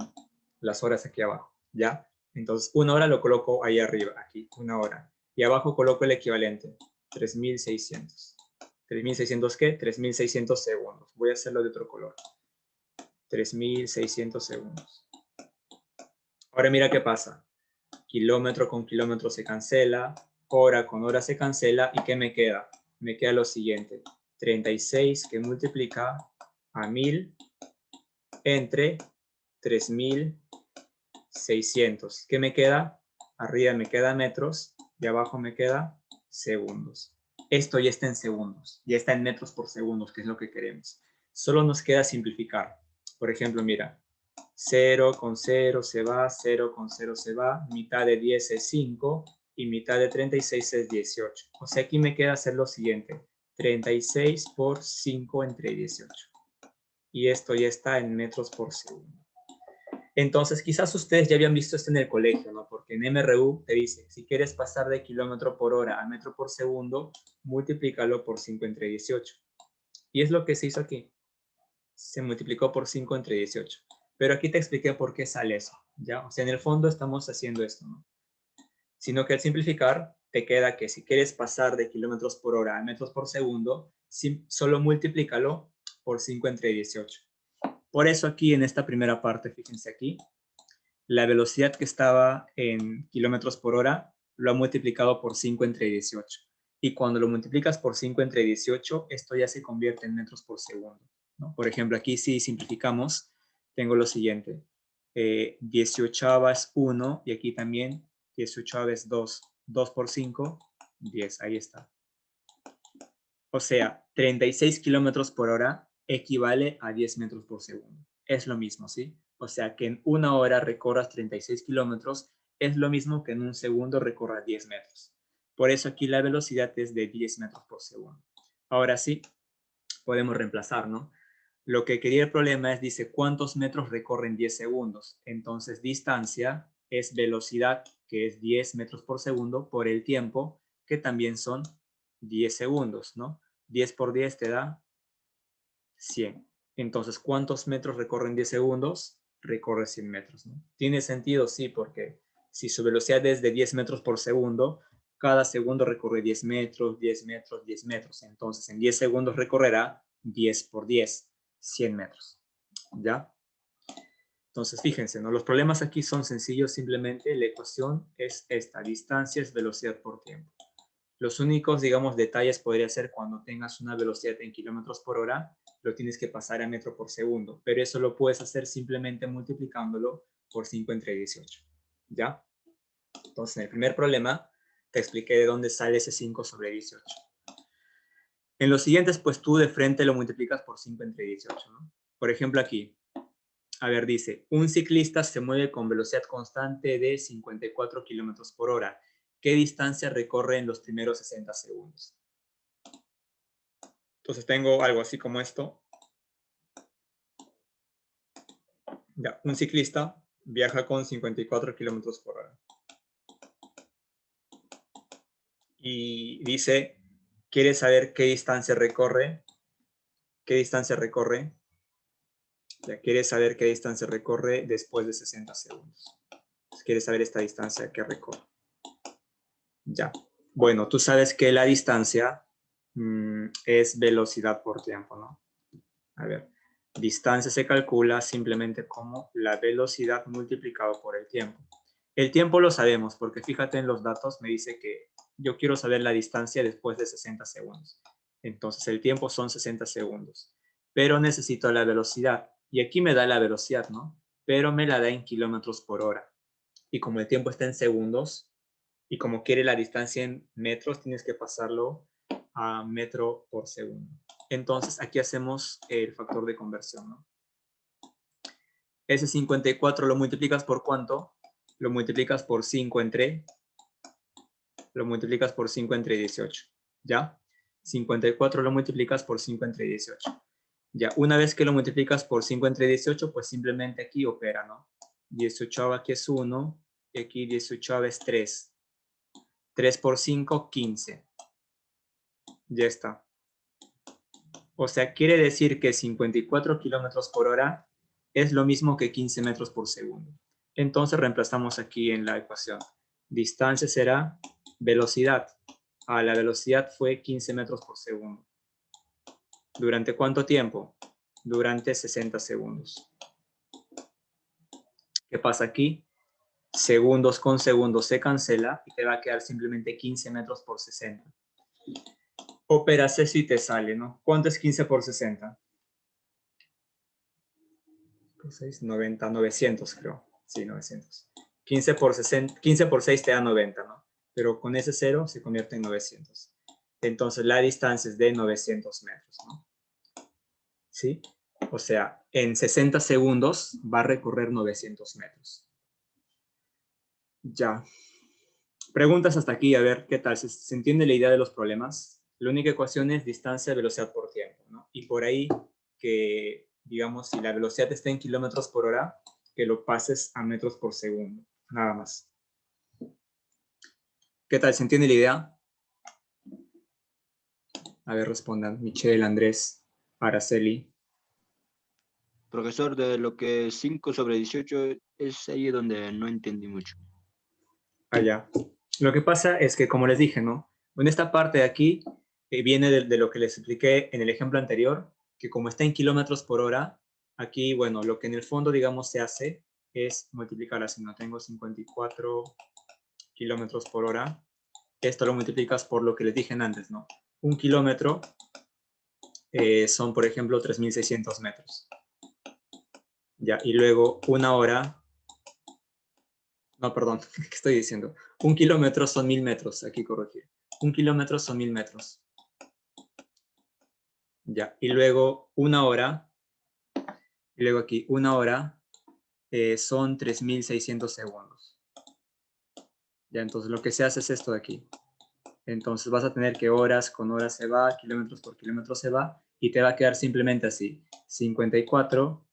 las horas aquí abajo, ¿ya? Entonces, 1 hora lo coloco ahí arriba, aquí, 1 hora. Y abajo coloco el equivalente, 3.600. ¿3.600 qué? 3.600 segundos. Voy a hacerlo de otro color. 3.600 segundos. Ahora mira qué pasa. Kilómetro con kilómetro se cancela, hora con hora se cancela, ¿y qué me queda? Me queda lo siguiente, 36 que multiplica a 1000 entre 3.600. ¿Qué me queda? Arriba me queda metros y abajo me queda segundos. Esto ya está en segundos, ya está en metros por segundos, que es lo que queremos. Solo nos queda simplificar. Por ejemplo, mira, 0 con 0 se va, 0 con 0 se va, mitad de 10 es 5 y mitad de 36 es 18. O sea, aquí me queda hacer lo siguiente, 36 por 5 entre 18. Y esto ya está en metros por segundo. Entonces, quizás ustedes ya habían visto esto en el colegio, ¿no? Porque en MRU te dice, si quieres pasar de kilómetro por hora a metro por segundo, multiplícalo por 5 entre 18. Y es lo que se hizo aquí. Se multiplicó por 5 entre 18. Pero aquí te expliqué por qué sale eso, ¿ya? O sea, en el fondo estamos haciendo esto, ¿no? Sino que al simplificar, te queda que si quieres pasar de kilómetros por hora a metros por segundo, solo multiplícalo por 5 entre 18. Por eso aquí en esta primera parte, fíjense aquí, la velocidad que estaba en kilómetros por hora lo ha multiplicado por 5 entre 18. Y cuando lo multiplicas por 5 entre 18, esto ya se convierte en metros por segundo, ¿no? Por ejemplo, aquí si simplificamos, tengo lo siguiente. 18 es 1 y aquí también 18 es 2. 2 por 5, 10. Ahí está. O sea, 36 kilómetros por hora equivale a 10 metros por segundo. Es lo mismo, ¿sí? O sea, que en 1 hora recorras 36 kilómetros es lo mismo que en un segundo recorras 10 metros. Por eso aquí la velocidad es de 10 metros por segundo. Ahora sí, podemos reemplazar, ¿no? Lo que quería el problema es, dice, ¿cuántos metros recorren 10 segundos? Entonces, distancia es velocidad, que es 10 metros por segundo, por el tiempo, que también son 10 segundos, ¿no? 10 por 10 te da 100. Entonces, ¿cuántos metros recorren 10 segundos? Recorre 100 metros, ¿no? ¿Tiene sentido? Sí, porque si su velocidad es de 10 metros por segundo, cada segundo recorre 10 metros, 10 metros, 10 metros. Entonces, en 10 segundos recorrerá 10 por 10, 100 metros. ¿Ya? Entonces, fíjense, ¿no? Los problemas aquí son sencillos, simplemente la ecuación es esta, distancia es velocidad por tiempo. Los únicos, digamos, detalles podría ser cuando tengas una velocidad en kilómetros por hora, lo tienes que pasar a metro por segundo, pero eso lo puedes hacer simplemente multiplicándolo por 5 entre 18, ¿ya? Entonces, en el primer problema, te expliqué de dónde sale ese 5 sobre 18. En los siguientes, pues tú de frente lo multiplicas por 5 entre 18, ¿no? Por ejemplo, aquí, a ver, dice, un ciclista se mueve con velocidad constante de 54 kilómetros por hora. ¿Qué distancia recorre en los primeros 60 segundos? Entonces tengo algo así como esto. Ya, un ciclista viaja con 54 kilómetros por hora. Y dice, ¿quiere saber qué distancia recorre? ¿Qué distancia recorre? Ya, quiere saber qué distancia recorre después de 60 segundos. Entonces, quiere saber esta distancia que recorre. Ya. Bueno, tú sabes que la distancia es velocidad por tiempo, ¿no? A ver, distancia se calcula simplemente como la velocidad multiplicado por el tiempo. El tiempo lo sabemos porque fíjate en los datos, me dice que yo quiero saber la distancia después de 60 segundos. Entonces el tiempo son 60 segundos, pero necesito la velocidad. Y aquí me da la velocidad, ¿no? Pero me la da en kilómetros por hora. Y como el tiempo está en segundos, y como quiere la distancia en metros, tienes que pasarlo a metro por segundo. Entonces, aquí hacemos el factor de conversión, ¿no? Ese 54 lo multiplicas por ¿cuánto? Lo multiplicas por 5 entre... Lo multiplicas por 5 entre 18, ¿ya? 54 lo multiplicas por 5 entre 18. Ya, una vez que lo multiplicas por 5 entre 18, pues simplemente aquí opera, ¿no? 18 aquí es 1, y aquí 18 es 3. 3 por 5, 15. Ya está. O sea, quiere decir que 54 kilómetros por hora es lo mismo que 15 metros por segundo. Entonces reemplazamos aquí en la ecuación. Distancia será velocidad. La velocidad fue 15 metros por segundo. ¿Durante cuánto tiempo? Durante 60 segundos. ¿Qué pasa aquí? Segundos con segundos se cancela y te va a quedar simplemente 15 metros por 60. Operas eso y te sale, ¿no? ¿Cuánto es 15 por 60? 6, 90, 900 creo. Sí, 900. 15 por 60, 15 por 6 te da 90, ¿no? Pero con ese 0 se convierte en 900. Entonces la distancia es de 900 metros, ¿no? ¿Sí? O sea, en 60 segundos va a recorrer 900 metros. Ya. Preguntas hasta aquí, a ver qué tal. ¿Se entiende la idea de los problemas? La única ecuación es distancia, velocidad por tiempo, ¿no? Y por ahí que, digamos, si la velocidad está en kilómetros por hora, que lo pases a metros por segundo, nada más. ¿Qué tal? ¿Se entiende la idea? A ver, respondan. Michelle, Andrés, Araceli. Profesor, de lo que 5 sobre 18 es ahí donde no entendí mucho. Allá. Lo que pasa es que, como les dije, ¿no? En esta parte de aquí viene de lo que les expliqué en el ejemplo anterior, que como está en kilómetros por hora, aquí, bueno, lo que en el fondo, digamos, se hace es multiplicar así, ¿no? Tengo 54 kilómetros por hora. Esto lo multiplicas por lo que les dije antes, ¿no? Un kilómetro son, por ejemplo, 3.600 metros. Ya, y luego una hora, no, perdón, ¿qué estoy diciendo? Un kilómetro son 1.000 metros, aquí corregir. Un kilómetro son 1.000 metros. Ya, y luego una hora, y luego aquí una hora son 3.600 segundos. Ya, entonces lo que se hace es esto de aquí. Entonces vas a tener que horas con horas se va, kilómetros por kilómetro se va, y te va a quedar simplemente así. 54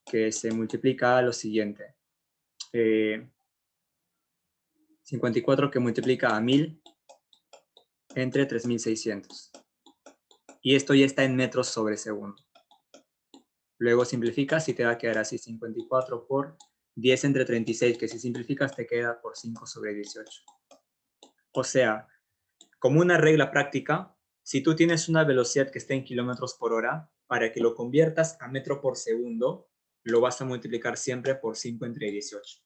que se multiplica a lo siguiente. 54 que multiplica a 1.000 entre 3.600. Y esto ya está en metros sobre segundo. Luego simplificas y te va a quedar así 54 por 10 entre 36, que si simplificas te queda por 5 sobre 18. O sea, como una regla práctica, si tú tienes una velocidad que está en kilómetros por hora, para que lo conviertas a metro por segundo, lo vas a multiplicar siempre por 5 entre 18.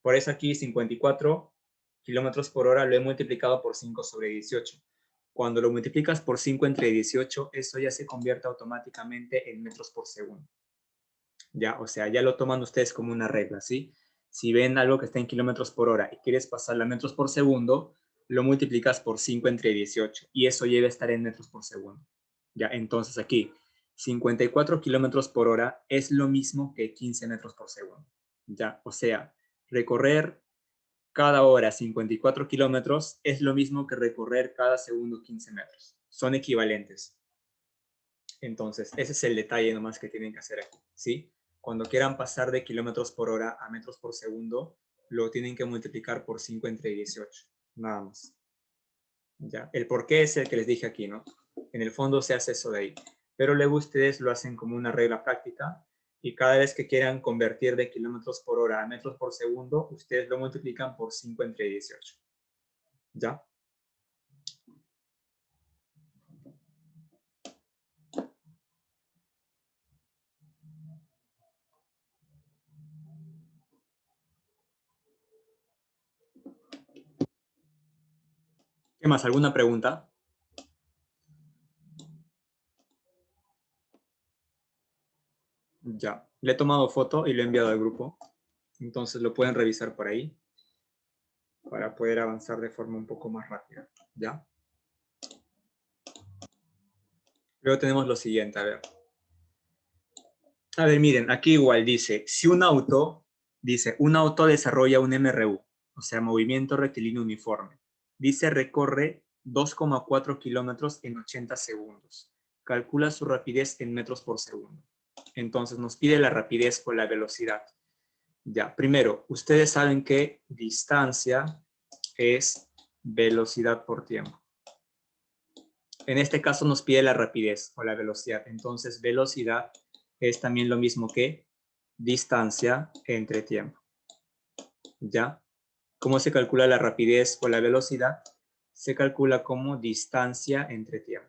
Por eso aquí 54 kilómetros por hora lo he multiplicado por 5 sobre 18. Cuando lo multiplicas por 5 entre 18, eso ya se convierte automáticamente en metros por segundo. Ya, o sea, ya lo toman ustedes como una regla, ¿sí? Si ven algo que está en kilómetros por hora y quieres pasarlo a metros por segundo, lo multiplicas por 5 entre 18 y eso debe estar en metros por segundo. Ya, entonces aquí, 54 kilómetros por hora es lo mismo que 15 metros por segundo. Ya, o sea, recorrer cada hora 54 kilómetros es lo mismo que recorrer cada segundo 15 metros. Son equivalentes. Entonces, ese es el detalle nomás que tienen que hacer aquí, ¿sí? Cuando quieran pasar de kilómetros por hora a metros por segundo, lo tienen que multiplicar por 5 entre 18, nada más. ¿Ya? El por qué es el que les dije aquí, ¿no? En el fondo se hace eso de ahí. Pero luego ustedes lo hacen como una regla práctica y cada vez que quieran convertir de kilómetros por hora a metros por segundo, ustedes lo multiplican por 5 entre 18. ¿Ya? ¿Qué más? ¿Alguna pregunta? Ya. Le he tomado foto y lo he enviado al grupo. Entonces lo pueden revisar por ahí para poder avanzar de forma un poco más rápida. ¿Ya? Luego tenemos lo siguiente, a ver. A ver, miren, aquí igual dice, si un auto desarrolla un MRU, o sea, movimiento rectilíneo uniforme. Dice, recorre 2,4 kilómetros en 80 segundos. Calcula su rapidez en metros por segundo. Entonces nos pide la rapidez o la velocidad. Ya, primero, ustedes saben que distancia es velocidad por tiempo. En este caso nos pide la rapidez o la velocidad. Entonces, velocidad es también lo mismo que distancia entre tiempo. ¿Ya? ¿Cómo se calcula la rapidez o la velocidad? Se calcula como distancia entre tiempo.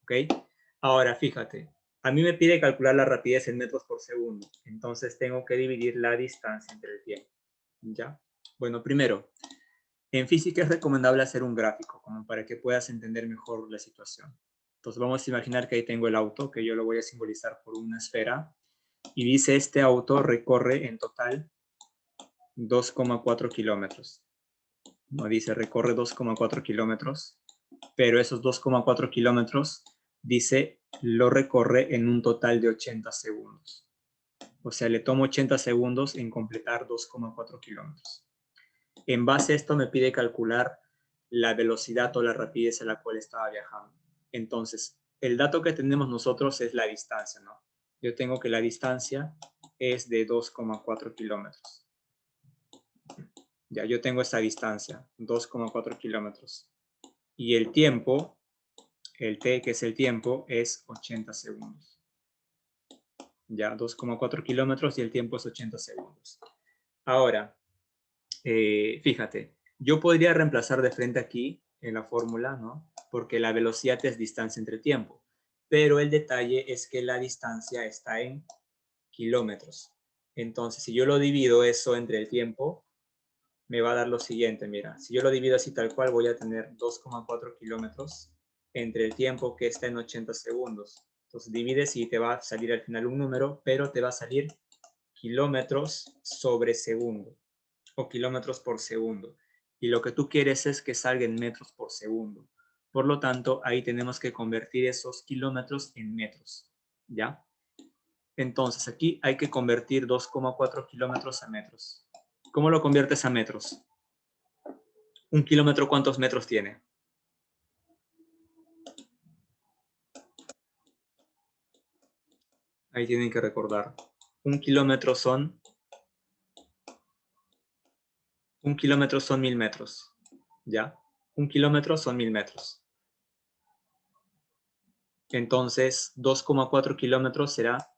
¿Ok? Ahora, fíjate. A mí me pide calcular la rapidez en metros por segundo. Entonces, tengo que dividir la distancia entre el tiempo. ¿Ya? Bueno, primero, en física es recomendable hacer un gráfico, como para que puedas entender mejor la situación. Entonces vamos a imaginar que ahí tengo el auto, que yo lo voy a simbolizar por una esfera, y dice este auto recorre en total 2,4 kilómetros. No dice recorre 2,4 kilómetros, pero esos 2,4 kilómetros dice lo recorre en un total de 80 segundos. O sea, le tomo 80 segundos en completar 2,4 kilómetros. En base a esto me pide calcular la velocidad o la rapidez a la cual estaba viajando. Entonces, el dato que tenemos nosotros es la distancia, ¿no? Yo tengo que la distancia es de 2,4 kilómetros. Ya, yo tengo esa distancia, 2,4 kilómetros. Y el tiempo, el t, que es el tiempo, es 80 segundos. Ya, 2,4 kilómetros y el tiempo es 80 segundos. Ahora, fíjate, yo podría reemplazar de frente aquí en la fórmula, ¿no? Porque la velocidad es distancia entre tiempo. Pero el detalle es que la distancia está en kilómetros. Entonces, si yo lo divido eso entre el tiempo, me va a dar lo siguiente, mira. Si yo lo divido así tal cual, voy a tener 2,4 kilómetros entre el tiempo que está en 80 segundos. Entonces, divides y te va a salir al final un número, pero te va a salir kilómetros sobre segundo o kilómetros por segundo. Y lo que tú quieres es que salga en metros por segundo. Por lo tanto, ahí tenemos que convertir esos kilómetros en metros. ¿Ya? Entonces, aquí hay que convertir 2,4 kilómetros a metros. ¿Cómo lo conviertes a metros? ¿Un kilómetro cuántos metros tiene? Ahí tienen que recordar. Un kilómetro son 1000 metros. ¿Ya? Un kilómetro son 1000 metros. Entonces, 2,4 kilómetros será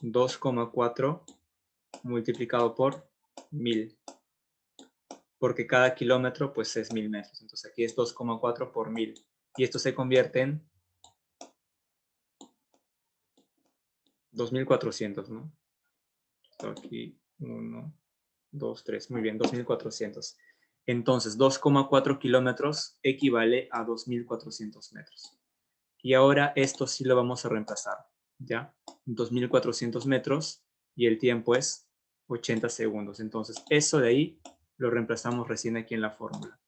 2,4 multiplicado por 1000, porque cada kilómetro pues es 1000 metros. Entonces aquí es 2,4 por 1000. Y esto se convierte en 2400, ¿no? Aquí 1, 2, 3. Muy bien, 2400. Entonces 2,4 kilómetros equivale a 2400 metros. Y ahora esto sí lo vamos a reemplazar. ¿Ya? 2400 metros y el tiempo es 80 segundos. Entonces eso de ahí lo reemplazamos recién aquí en la fórmula.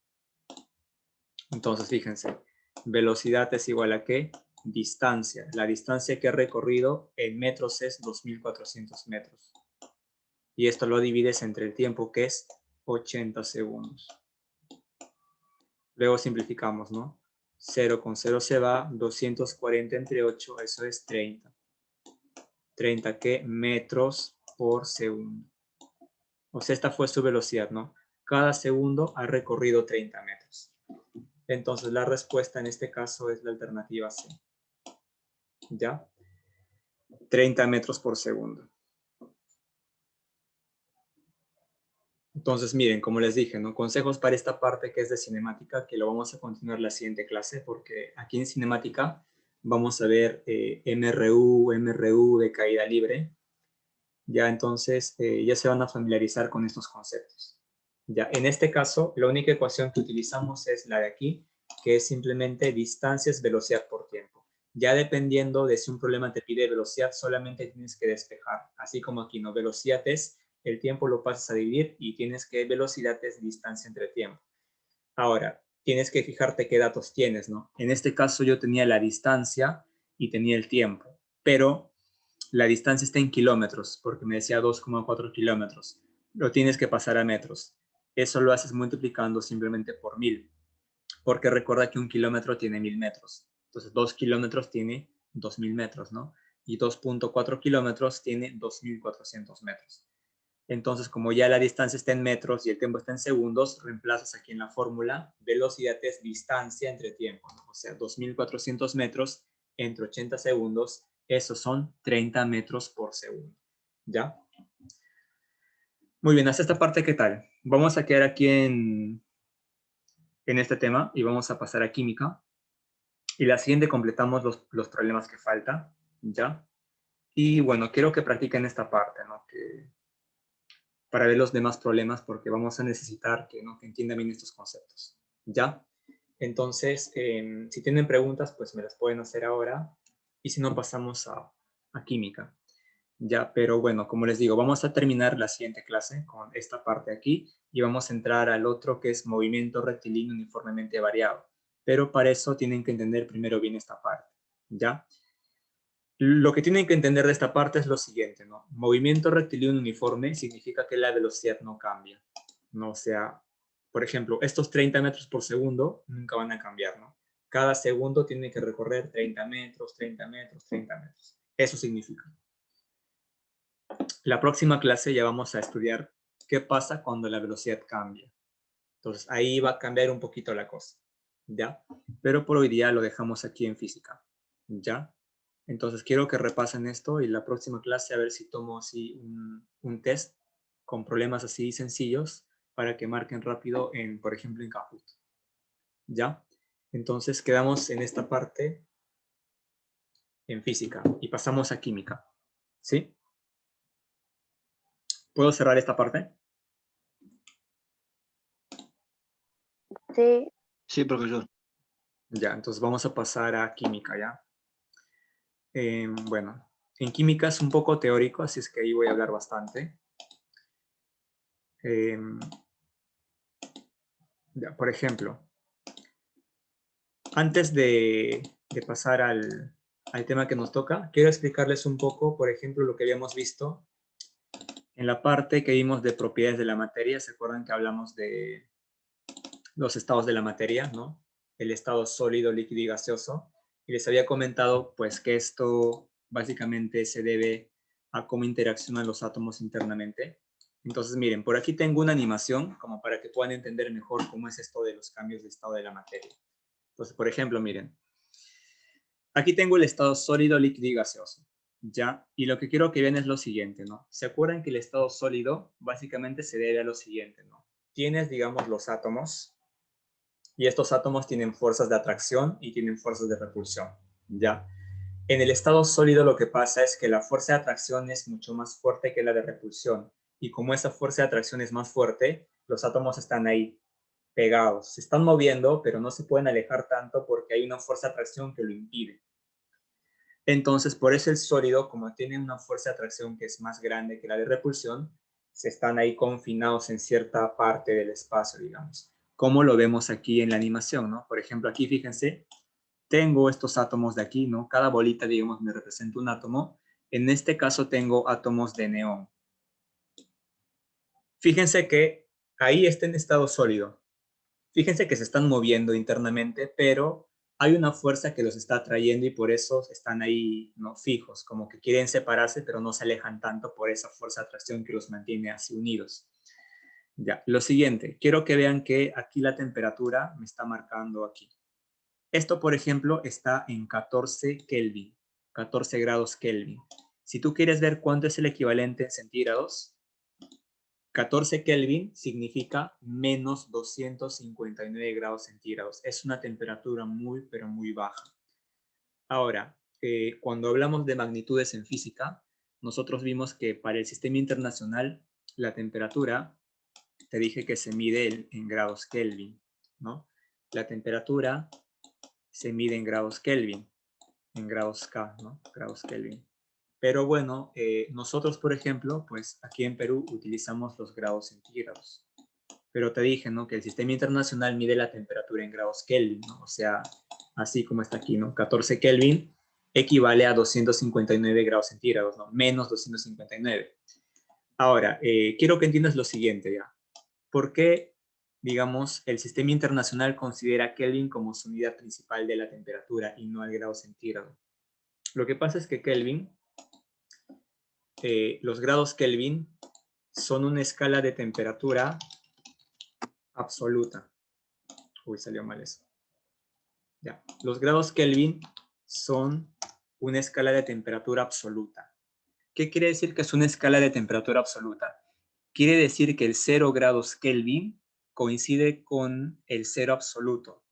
Entonces, fíjense, velocidad es igual a ¿qué? Distancia. La distancia que he recorrido en metros es 2400 metros. Y esto lo divides entre el tiempo que es 80 segundos. Luego simplificamos, ¿no? 0 con 0 se va, 240 entre 8, eso es 30. 30 ¿qué? Metros por segundo. O sea, esta fue su velocidad, ¿no? Cada segundo ha recorrido 30 metros. Entonces la respuesta en este caso es la alternativa C. ¿Ya? 30 metros por segundo. Entonces, miren, como les dije, ¿no? Consejos para esta parte que es de cinemática, que lo vamos a continuar la siguiente clase, porque aquí en cinemática vamos a ver MRU de caída libre. Ya entonces, ya se van a familiarizar con estos conceptos. Ya, en este caso, la única ecuación que utilizamos es la de aquí, que es simplemente distancias, velocidad por tiempo. Ya dependiendo de si un problema te pide velocidad, solamente tienes que despejar. Así como aquí, ¿no? Velocidad es el tiempo lo pasas a dividir y tienes que velocidad es distancia entre tiempo. Ahora, tienes que fijarte qué datos tienes, ¿no? En este caso yo tenía la distancia y tenía el tiempo, pero la distancia está en kilómetros, porque me decía 2,4 kilómetros. Lo tienes que pasar a metros. Eso lo haces multiplicando simplemente por 1000, porque recuerda que un kilómetro tiene 1000 metros. Entonces 2 kilómetros tiene 2000 metros, ¿no? Y 2,4 kilómetros tiene 2400 metros. Entonces, como ya la distancia está en metros y el tiempo está en segundos, reemplazas aquí en la fórmula, velocidad es distancia entre tiempo, ¿no? O sea, 2.400 metros entre 80 segundos, esos son 30 metros por segundo, ¿ya? Muy bien, hasta esta parte, ¿qué tal? Vamos a quedar aquí en este tema y vamos a pasar a química. Y la siguiente completamos los problemas que faltan, ¿ya? Y bueno, quiero que practiquen esta parte, ¿no? Para ver los demás problemas, porque vamos a necesitar que, ¿no? que entiendan bien estos conceptos, ¿ya? Entonces, si tienen preguntas, pues me las pueden hacer ahora, y si no, pasamos a química, ¿ya? Pero bueno, como les digo, vamos a terminar la siguiente clase con esta parte aquí, y vamos a entrar al otro que es movimiento rectilíneo uniformemente variado, pero para eso tienen que entender primero bien esta parte, ¿ya? Lo que tienen que entender de esta parte es lo siguiente, ¿no? Movimiento rectilíneo uniforme significa que la velocidad no cambia, ¿no? O sea, por ejemplo, estos 30 metros por segundo nunca van a cambiar, ¿no? Cada segundo tiene que recorrer 30 metros, 30 metros, 30 metros. Eso significa. La próxima clase ya vamos a estudiar qué pasa cuando la velocidad cambia. Entonces, ahí va a cambiar un poquito la cosa, ¿ya? Pero por hoy día lo dejamos aquí en física, ¿ya? Entonces quiero que repasen esto y la próxima clase a ver si tomo así un test con problemas así sencillos para que marquen rápido en, por ejemplo, en Kahoot. ¿Ya? Entonces quedamos en esta parte en física y pasamos a química. ¿Sí? ¿Puedo cerrar esta parte? Sí, Sí, profesor. Ya, entonces vamos a pasar a química, ¿ya? Bueno, en química es un poco teórico, así es que ahí voy a hablar bastante. Ya, por ejemplo, antes de pasar al tema que nos toca, quiero explicarles un poco, por ejemplo, lo que habíamos visto en la parte que vimos de propiedades de la materia. ¿Se acuerdan que hablamos de los estados de la materia, ¿no? El estado sólido, líquido y gaseoso. Y les había comentado, pues, que esto básicamente se debe a cómo interaccionan los átomos internamente. Entonces, miren, por aquí tengo una animación como para que puedan entender mejor cómo es esto de los cambios de estado de la materia. Entonces, por ejemplo, miren, aquí tengo el estado sólido, líquido y gaseoso, ¿ya? Y lo que quiero que vean es lo siguiente, ¿no? ¿Se acuerdan que el estado sólido básicamente se debe a lo siguiente, ¿no? Tienes, digamos, los átomos, y estos átomos tienen fuerzas de atracción y tienen fuerzas de repulsión, ¿ya? En el estado sólido lo que pasa es que la fuerza de atracción es mucho más fuerte que la de repulsión, y como esa fuerza de atracción es más fuerte, los átomos están ahí, pegados, se están moviendo, pero no se pueden alejar tanto porque hay una fuerza de atracción que lo impide. Entonces, por eso el sólido, como tiene una fuerza de atracción que es más grande que la de repulsión, se están ahí confinados en cierta parte del espacio, digamos. Como lo vemos aquí en la animación, ¿no? Por ejemplo, aquí fíjense, tengo estos átomos de aquí, ¿no? Cada bolita, digamos, me representa un átomo. En este caso tengo átomos de neón. Fíjense que ahí está en estado sólido. Fíjense que se están moviendo internamente, pero hay una fuerza que los está atrayendo y por eso están ahí, ¿no? Fijos, como que quieren separarse, pero no se alejan tanto por esa fuerza de atracción que los mantiene así unidos. Ya, lo siguiente, quiero que vean que aquí la temperatura me está marcando aquí. Esto, por ejemplo, está en 14 Kelvin, 14 grados Kelvin. Si tú quieres ver cuánto es el equivalente en centígrados, 14 Kelvin significa menos 259 grados centígrados. Es una temperatura muy, pero muy baja. Ahora, cuando hablamos de magnitudes en física, nosotros vimos que para el sistema internacional la temperatura, te dije que se mide en grados Kelvin, ¿no? La temperatura se mide en grados Kelvin, en grados K, ¿no? Grados Kelvin. Pero bueno, nosotros, por ejemplo, pues aquí en Perú utilizamos los grados centígrados. Pero te dije, ¿no? Que el sistema internacional mide la temperatura en grados Kelvin, ¿no? O sea, así como está aquí, ¿no? 14 Kelvin equivale a 259 grados centígrados, ¿no? Menos 259. Ahora, quiero que entiendas lo siguiente ya. ¿Por qué, digamos, el sistema internacional considera Kelvin como su unidad principal de la temperatura y no el grado centígrado? Lo que pasa es que Kelvin, los grados Kelvin son una escala de temperatura absoluta. Uy, salió mal eso. Ya. Los grados Kelvin son una escala de temperatura absoluta. ¿Qué quiere decir que es una escala de temperatura absoluta? Quiere decir que el 0 grados Kelvin coincide con el cero absoluto.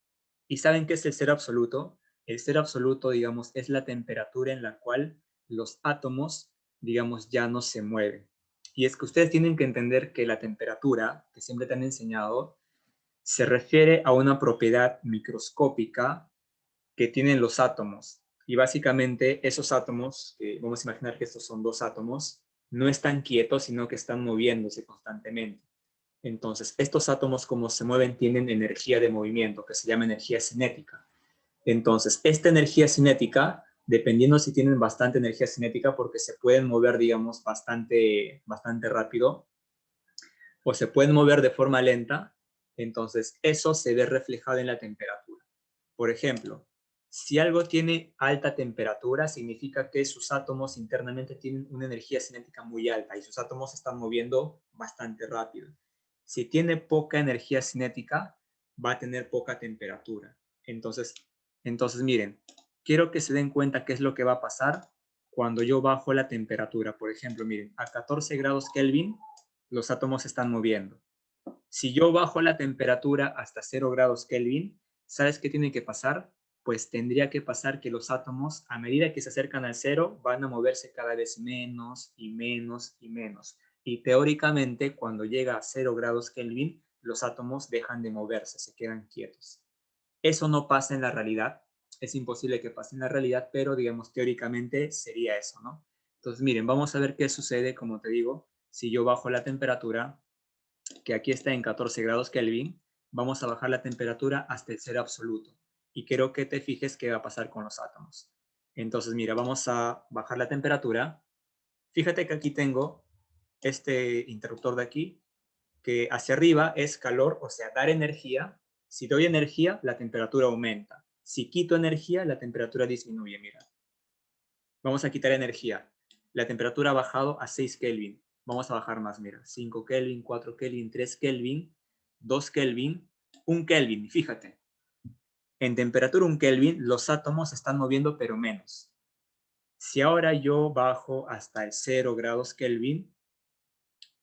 ¿Y saben qué es el cero absoluto? El cero absoluto, digamos, es la temperatura en la cual los átomos, digamos, ya no se mueven. Y es que ustedes tienen que entender que la temperatura, que siempre te han enseñado, se refiere a una propiedad microscópica que tienen los átomos. Y básicamente esos átomos, vamos a imaginar que estos son dos átomos, no están quietos, sino que están moviéndose constantemente. Entonces, estos átomos, como se mueven, tienen energía de movimiento, que se llama energía cinética. Entonces, esta energía cinética, dependiendo si tienen bastante energía cinética, porque se pueden mover, digamos, bastante rápido, o se pueden mover de forma lenta, entonces eso se ve reflejado en la temperatura. Por ejemplo, si algo tiene alta temperatura, significa que sus átomos internamente tienen una energía cinética muy alta y sus átomos se están moviendo bastante rápido. Si tiene poca energía cinética, va a tener poca temperatura. Entonces miren, quiero que se den cuenta qué es lo que va a pasar cuando yo bajo la temperatura. Por ejemplo, miren, a 14 grados Kelvin, los átomos se están moviendo. Si yo bajo la temperatura hasta 0 grados Kelvin, ¿sabes qué tiene que pasar? Pues tendría que pasar que los átomos, a medida que se acercan al cero, van a moverse cada vez menos y menos y menos. Y teóricamente, cuando llega a 0 grados Kelvin, los átomos dejan de moverse, se quedan quietos. Eso no pasa en la realidad, es imposible que pase en la realidad, pero digamos teóricamente sería eso, ¿no? Entonces miren, vamos a ver qué sucede, como te digo, si yo bajo la temperatura, que aquí está en 14 grados Kelvin, vamos a bajar la temperatura hasta el cero absoluto. Y quiero que te fijes qué va a pasar con los átomos. Entonces mira, vamos a bajar la temperatura. Fíjate que aquí tengo este interruptor de aquí, que hacia arriba es calor, o sea, dar energía. Si doy energía, la temperatura aumenta. Si quito energía, la temperatura disminuye, mira. Vamos a quitar energía. La temperatura ha bajado a 6 Kelvin. Vamos a bajar más, mira. 5 Kelvin, 4 Kelvin, 3 Kelvin, 2 Kelvin, 1 Kelvin. Fíjate. En temperatura 1 Kelvin, los átomos se están moviendo, pero menos. Si ahora yo bajo hasta el 0 grados Kelvin,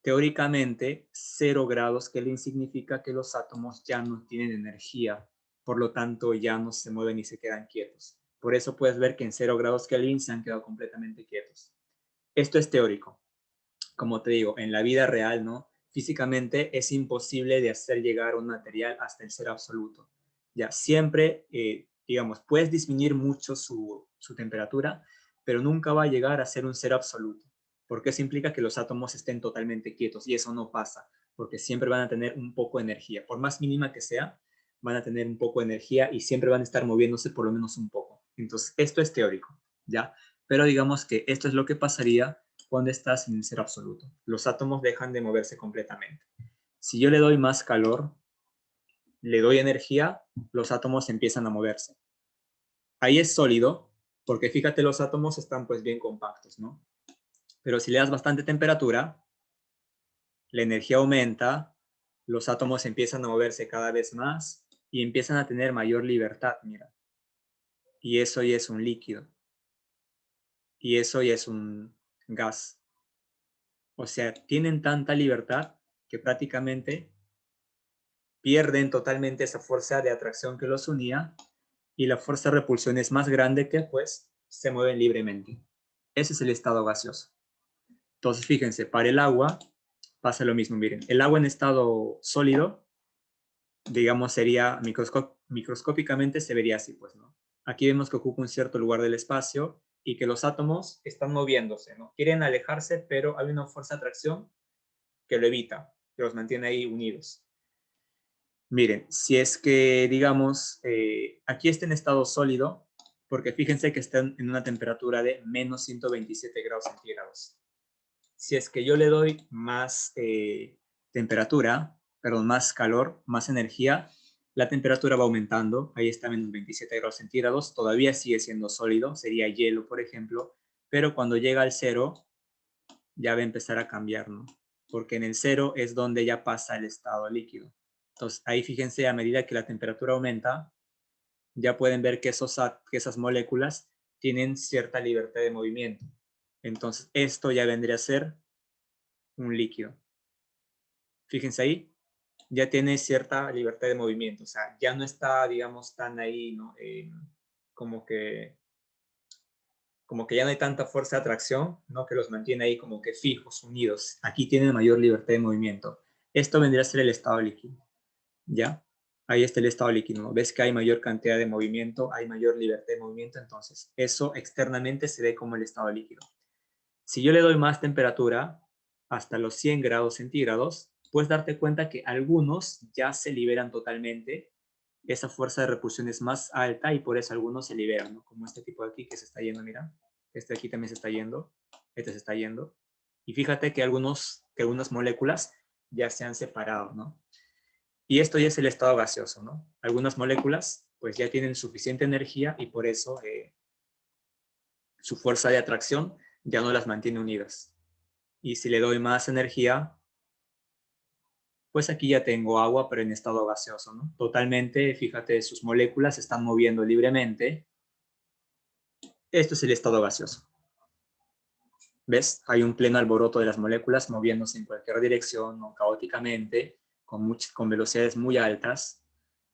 teóricamente, 0 grados Kelvin significa que los átomos ya no tienen energía, por lo tanto ya no se mueven y se quedan quietos. Por eso puedes ver que en 0 grados Kelvin se han quedado completamente quietos. Esto es teórico. Como te digo, en la vida real, ¿no? Físicamente es imposible de hacer llegar un material hasta el cero absoluto. Ya siempre, digamos, puedes disminuir mucho su temperatura, pero nunca va a llegar a ser un cero absoluto, porque eso implica que los átomos estén totalmente quietos y eso no pasa, porque siempre van a tener un poco de energía, por más mínima que sea, van a tener un poco de energía y siempre van a estar moviéndose por lo menos un poco. Entonces, esto es teórico, ¿ya? Pero digamos que esto es lo que pasaría cuando estás en el cero absoluto. Los átomos dejan de moverse completamente. Si yo le doy más calor, le doy energía, los átomos empiezan a moverse. Ahí es sólido, porque fíjate, los átomos están pues bien compactos, ¿no? Pero si le das bastante temperatura, la energía aumenta, los átomos empiezan a moverse cada vez más y empiezan a tener mayor libertad, mira. Y eso ya es un líquido. Y eso ya es un gas. O sea, tienen tanta libertad que prácticamente pierden totalmente esa fuerza de atracción que los unía y la fuerza de repulsión es más grande que pues se mueven libremente. Ese es el estado gaseoso. Entonces, fíjense, para el agua pasa lo mismo. Miren, el agua en estado sólido, digamos, sería microscópicamente se vería así, pues, ¿no? Aquí vemos que ocupa un cierto lugar del espacio y que los átomos están moviéndose, ¿no? Quieren alejarse, pero hay una fuerza de atracción que lo evita, que los mantiene ahí unidos. Miren, si es que, digamos, aquí está en estado sólido, porque fíjense que está en una temperatura de menos 127 grados centígrados. Si es que yo le doy más temperatura, perdón, más calor, más energía, la temperatura va aumentando. Ahí está menos 27 grados centígrados. Todavía sigue siendo sólido, sería hielo, por ejemplo, pero cuando llega al cero, ya va a empezar a cambiar, ¿no? porque en el 0 es donde ya pasa el estado líquido. Entonces, ahí fíjense, a medida que la temperatura aumenta, ya pueden ver que esas moléculas tienen cierta libertad de movimiento. Entonces, esto ya vendría a ser un líquido. Fíjense ahí, ya tiene cierta libertad de movimiento. O sea, ya no está, digamos, tan ahí, ¿no? Como que ya no hay tanta fuerza de atracción, ¿no? Que los mantiene ahí como que fijos, unidos. Aquí tienen mayor libertad de movimiento. Esto vendría a ser el estado líquido, ¿ya? Ahí está el estado líquido, ¿no? Ves que hay mayor cantidad de movimiento, hay mayor libertad de movimiento, entonces eso externamente se ve como el estado líquido. Si yo le doy más temperatura, hasta los 100 grados centígrados, puedes darte cuenta que algunos ya se liberan totalmente, esa fuerza de repulsión es más alta y por eso algunos se liberan, ¿no? Como este tipo de aquí que se está yendo, mira, este de aquí también se está yendo, este se está yendo, y fíjate que algunas moléculas ya se han separado, ¿no? Y esto ya es el estado gaseoso, ¿no? Algunas moléculas pues ya tienen suficiente energía y por eso su fuerza de atracción ya no las mantiene unidas. Y si le doy más energía, pues aquí ya tengo agua, pero en estado gaseoso, ¿no? Totalmente, fíjate, sus moléculas se están moviendo libremente. Esto es el estado gaseoso. ¿Ves? Hay un pleno alboroto de las moléculas moviéndose en cualquier dirección o caóticamente, con velocidades muy altas,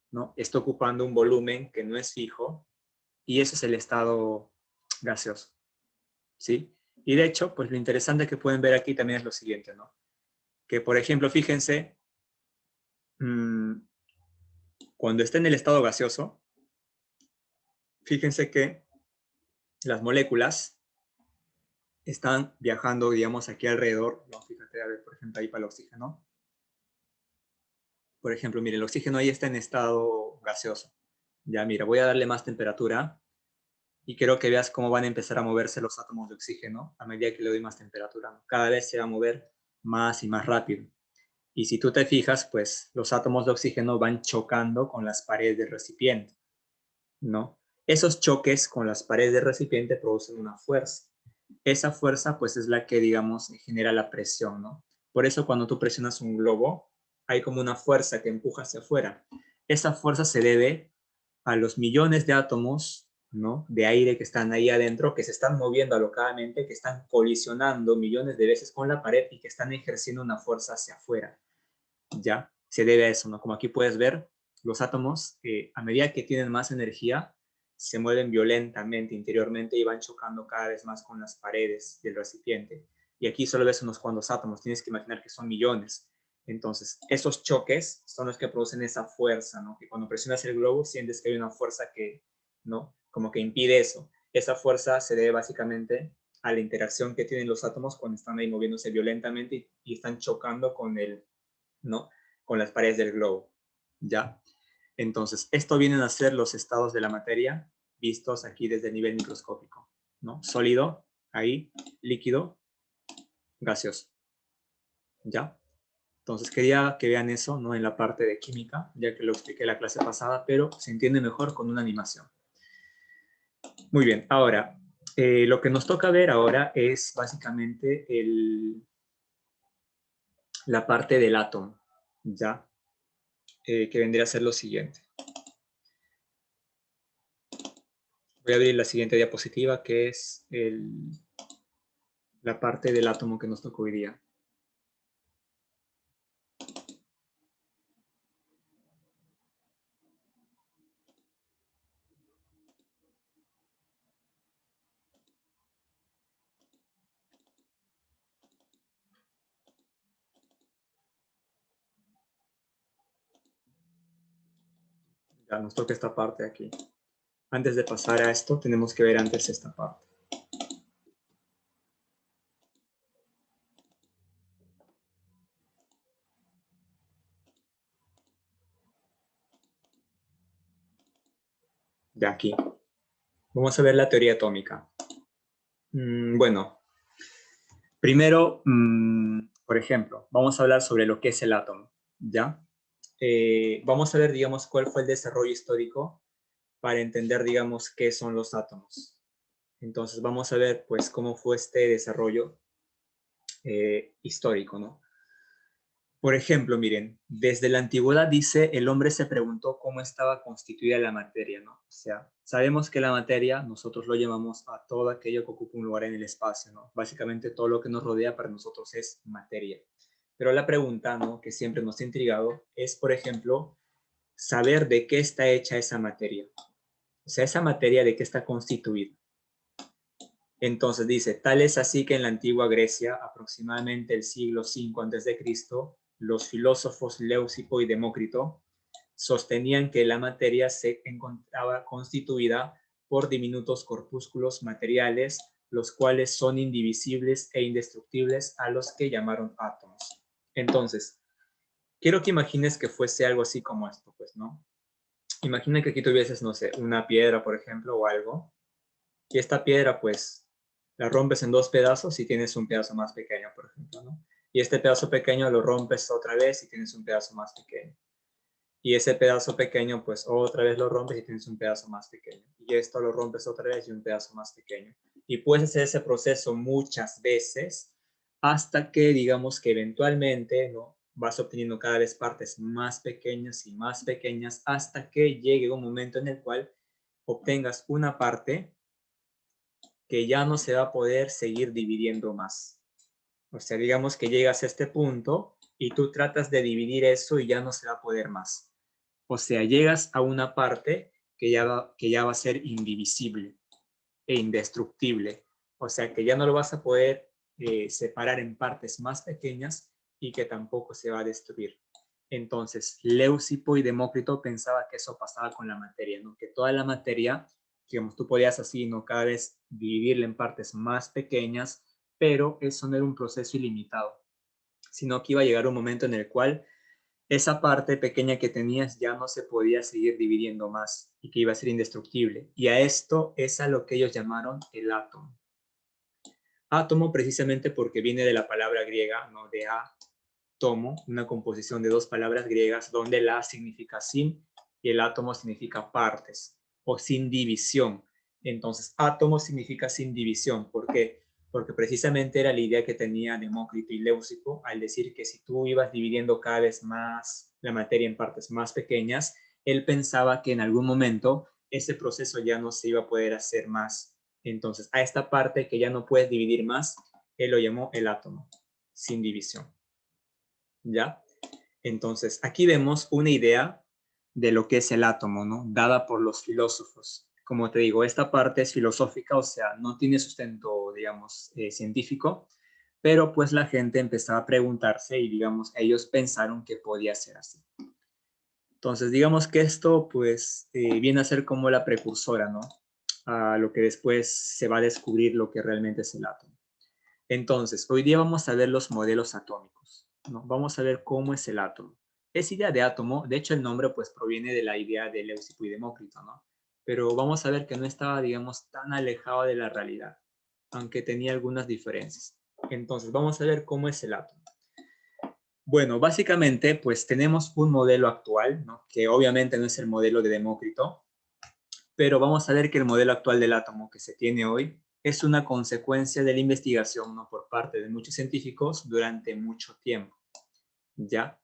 ¿no? Está ocupando un volumen que no es fijo y ese es el estado gaseoso, ¿sí? Y de hecho, pues lo interesante que pueden ver aquí también es lo siguiente, ¿no? Que, por ejemplo, fíjense, cuando está en el estado gaseoso, fíjense que las moléculas están viajando, digamos, aquí alrededor, ¿no? Fíjate, a ver, por ejemplo, ahí para el oxígeno. Por ejemplo, mire, el oxígeno ahí está en estado gaseoso. Ya, mira, voy a darle más temperatura y quiero que veas cómo van a empezar a moverse los átomos de oxígeno a medida que le doy más temperatura, ¿no? Cada vez se va a mover más y más rápido. Y si tú te fijas, pues los átomos de oxígeno van chocando con las paredes del recipiente, ¿no? Esos choques con las paredes del recipiente producen una fuerza. Esa fuerza, pues, es la que, digamos, genera la presión, ¿no? Por eso cuando tú presionas un globo, hay como una fuerza que empuja hacia afuera. Esa fuerza se debe a los millones de átomos, ¿no? De aire que están ahí adentro, que se están moviendo alocadamente, que están colisionando millones de veces con la pared y que están ejerciendo una fuerza hacia afuera. ¿Ya? Se debe a eso, ¿no? Como aquí puedes ver, los átomos, a medida que tienen más energía, se mueven violentamente interiormente y van chocando cada vez más con las paredes del recipiente. Y aquí solo ves unos cuantos átomos, tienes que imaginar que son millones. Entonces, esos choques son los que producen esa fuerza, ¿no? Que cuando presionas el globo sientes que hay una fuerza que, ¿no? Como que impide eso. Esa fuerza se debe básicamente a la interacción que tienen los átomos cuando están ahí moviéndose violentamente y están chocando con ¿no? Con las paredes del globo, ¿ya? Entonces, esto vienen a ser los estados de la materia vistos aquí desde el nivel microscópico, ¿no? Sólido, ahí, líquido, gaseoso, ¿ya? Entonces, quería que vean eso, ¿no? En la parte de química, ya que lo expliqué en la clase pasada, pero se entiende mejor con una animación. Muy bien, ahora, lo que nos toca ver ahora es básicamente la parte del átomo, ¿ya? Que vendría a ser lo siguiente. Voy a abrir la siguiente diapositiva, que es la parte del átomo que nos tocó hoy día. Ya nos toca esta parte aquí. Antes de pasar a esto, tenemos que ver antes esta parte. De aquí. Vamos a ver la teoría atómica. Bueno, primero, por ejemplo, vamos a hablar sobre lo que es el átomo, ¿ya? Vamos a ver, digamos, cuál fue el desarrollo histórico para entender, digamos, qué son los átomos. Entonces, vamos a ver, pues, cómo fue este desarrollo histórico, ¿no? Por ejemplo, miren, desde la antigüedad dice, el hombre se preguntó cómo estaba constituida la materia, ¿no? O sea, sabemos que la materia, nosotros lo llamamos a todo aquello que ocupa un lugar en el espacio, ¿no? Básicamente todo lo que nos rodea para nosotros es materia. Pero la pregunta, ¿no? Que siempre nos ha intrigado es, por ejemplo, saber de qué está hecha esa materia. O sea, esa materia de qué está constituida. Entonces dice, tal es así que en la antigua Grecia, aproximadamente el siglo V a.C., los filósofos Leucipo y Demócrito sostenían que la materia se encontraba constituida por diminutos corpúsculos materiales, los cuales son indivisibles e indestructibles, a los que llamaron átomos. Entonces, quiero que imagines que fuese algo así como esto, pues, ¿no? Imagina que aquí tuvieses, no sé, una piedra, por ejemplo, o algo, y esta piedra, pues, la rompes en dos pedazos y tienes un pedazo más pequeño, por ejemplo, ¿no? Y este pedazo pequeño lo rompes otra vez y tienes un pedazo más pequeño. Y ese pedazo pequeño, pues, otra vez lo rompes y tienes un pedazo más pequeño. Y esto lo rompes otra vez y un pedazo más pequeño. Y puedes hacer ese proceso muchas veces hasta que, digamos, que eventualmente, ¿no? Vas obteniendo cada vez partes más pequeñas y más pequeñas hasta que llegue un momento en el cual obtengas una parte que ya no se va a poder seguir dividiendo más. O sea, digamos que llegas a este punto y tú tratas de dividir eso y ya no se va a poder más. O sea, llegas a una parte que ya va a ser indivisible e indestructible. O sea, que ya no lo vas a poder separar en partes más pequeñas y que tampoco se va a destruir. Entonces, Leucipo y Demócrito pensaba que eso pasaba con la materia, ¿no? Que toda la materia, digamos, tú podías así, ¿no? Cada vez dividirla en partes más pequeñas, pero eso no era un proceso ilimitado, sino que iba a llegar un momento en el cual esa parte pequeña que tenías ya no se podía seguir dividiendo más y que iba a ser indestructible. Y a esto es a lo que ellos llamaron el átomo. Átomo precisamente porque viene de la palabra griega, ¿no? De átomo, una composición de dos palabras griegas donde la significa sin y el átomo significa partes o sin división. Entonces, átomo significa sin división. ¿Por qué? Porque precisamente era la idea que tenía Demócrito y Leucipo al decir que si tú ibas dividiendo cada vez más la materia en partes más pequeñas, él pensaba que en algún momento ese proceso ya no se iba a poder hacer más. Entonces, a esta parte que ya no puedes dividir más, él lo llamó el átomo, sin división. ¿Ya? Entonces, aquí vemos una idea de lo que es el átomo, ¿no? Dada por los filósofos. Como te digo, esta parte es filosófica, o sea, no tiene sustento, digamos, científico, pero pues la gente empezaba a preguntarse y, digamos, ellos pensaron que podía ser así. Entonces, digamos que esto, pues, viene a ser como la precursora, ¿no? A lo que después se va a descubrir lo que realmente es el átomo. Entonces, hoy día vamos a ver los modelos atómicos, ¿no? Vamos a ver cómo es el átomo. Esa idea de átomo, de hecho el nombre pues proviene de la idea de Leucipo y Demócrito, ¿no? Pero vamos a ver que no estaba, digamos, tan alejado de la realidad, aunque tenía algunas diferencias. Entonces, vamos a ver cómo es el átomo. Bueno, básicamente, pues tenemos un modelo actual, ¿no? Que obviamente no es el modelo de Demócrito, pero vamos a ver que el modelo actual del átomo que se tiene hoy es una consecuencia de la investigación, ¿no? Por parte de muchos científicos durante mucho tiempo, ¿ya?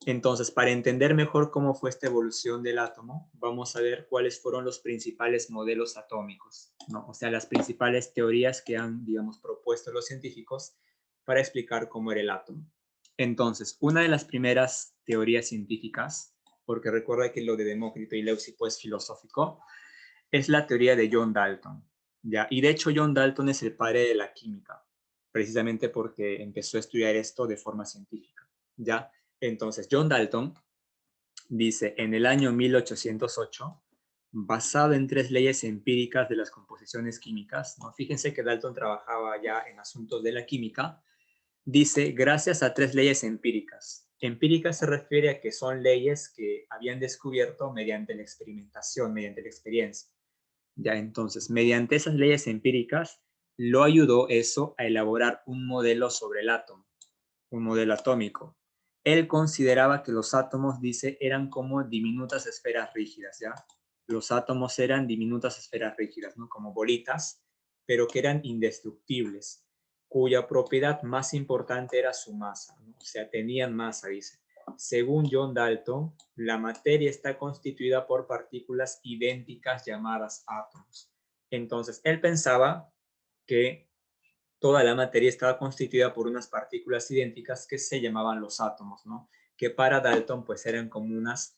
Entonces, para entender mejor cómo fue esta evolución del átomo, vamos a ver cuáles fueron los principales modelos atómicos, ¿no? O sea, las principales teorías que han, digamos, propuesto los científicos para explicar cómo era el átomo. Entonces, una de las primeras teorías científicas, porque recuerda que lo de Demócrito y Leucipo es filosófico, es la teoría de John Dalton, ¿ya? Y de hecho John Dalton es el padre de la química, precisamente porque empezó a estudiar esto de forma científica, ¿ya? Entonces, John Dalton dice, en el año 1808, basado en tres leyes empíricas de las composiciones químicas, ¿no? Fíjense que Dalton trabajaba ya en asuntos de la química, dice, gracias a tres leyes empíricas. Empíricas se refiere a que son leyes que habían descubierto mediante la experimentación, mediante la experiencia. Ya, entonces, mediante esas leyes empíricas, lo ayudó eso a elaborar un modelo sobre el átomo, un modelo atómico. Él consideraba que los átomos, dice, eran como diminutas esferas rígidas, ¿ya? Los átomos eran diminutas esferas rígidas, ¿no? Como bolitas, pero que eran indestructibles. cuya propiedad más importante era su masa, ¿no? O sea, tenían masa, dice. Según John Dalton, la materia está constituida por partículas idénticas llamadas átomos. Entonces, él pensaba que toda la materia estaba constituida por unas partículas idénticas que se llamaban los átomos, ¿no? Que para Dalton, pues eran como unas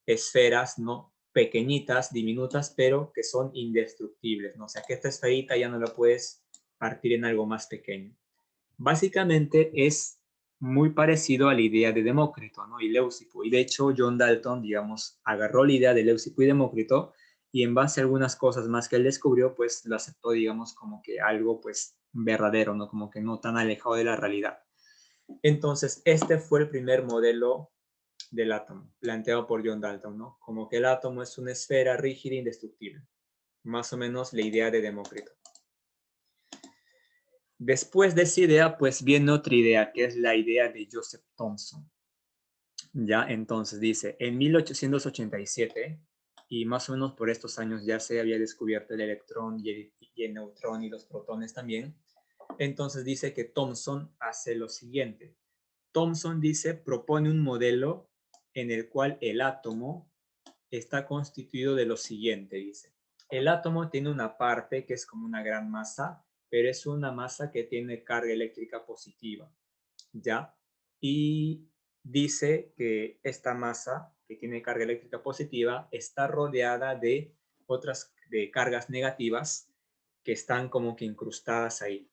esferas, ¿no? Pequeñitas, diminutas, pero que son indestructibles, ¿no? O sea, que esta esferita ya no la puedes partir en algo más pequeño. Básicamente es muy parecido a la idea de Demócrito, ¿no? Y Leucipo. Y de hecho, John Dalton, digamos, agarró la idea de Leucipo y Demócrito y en base a algunas cosas más que él descubrió, pues lo aceptó, digamos, como que algo, pues, verdadero, ¿no? Como que no tan alejado de la realidad. Entonces, este fue el primer modelo del átomo, planteado por John Dalton, ¿no? Como que el átomo es una esfera rígida e indestructible. Más o menos la idea de Demócrito. Después de esa idea, pues viene otra idea, que es la idea de Joseph Thomson. Ya, entonces dice, en 1887, y más o menos por estos años ya se había descubierto el electrón y el neutrón y los protones también. Entonces dice que Thomson hace lo siguiente. Thomson dice, propone un modelo en el cual el átomo está constituido de lo siguiente, dice. El átomo tiene una parte que es como una gran masa, pero es una masa que tiene carga eléctrica positiva, ¿ya? Y dice que esta masa que tiene carga eléctrica positiva está rodeada de otras de cargas negativas que están como que incrustadas ahí.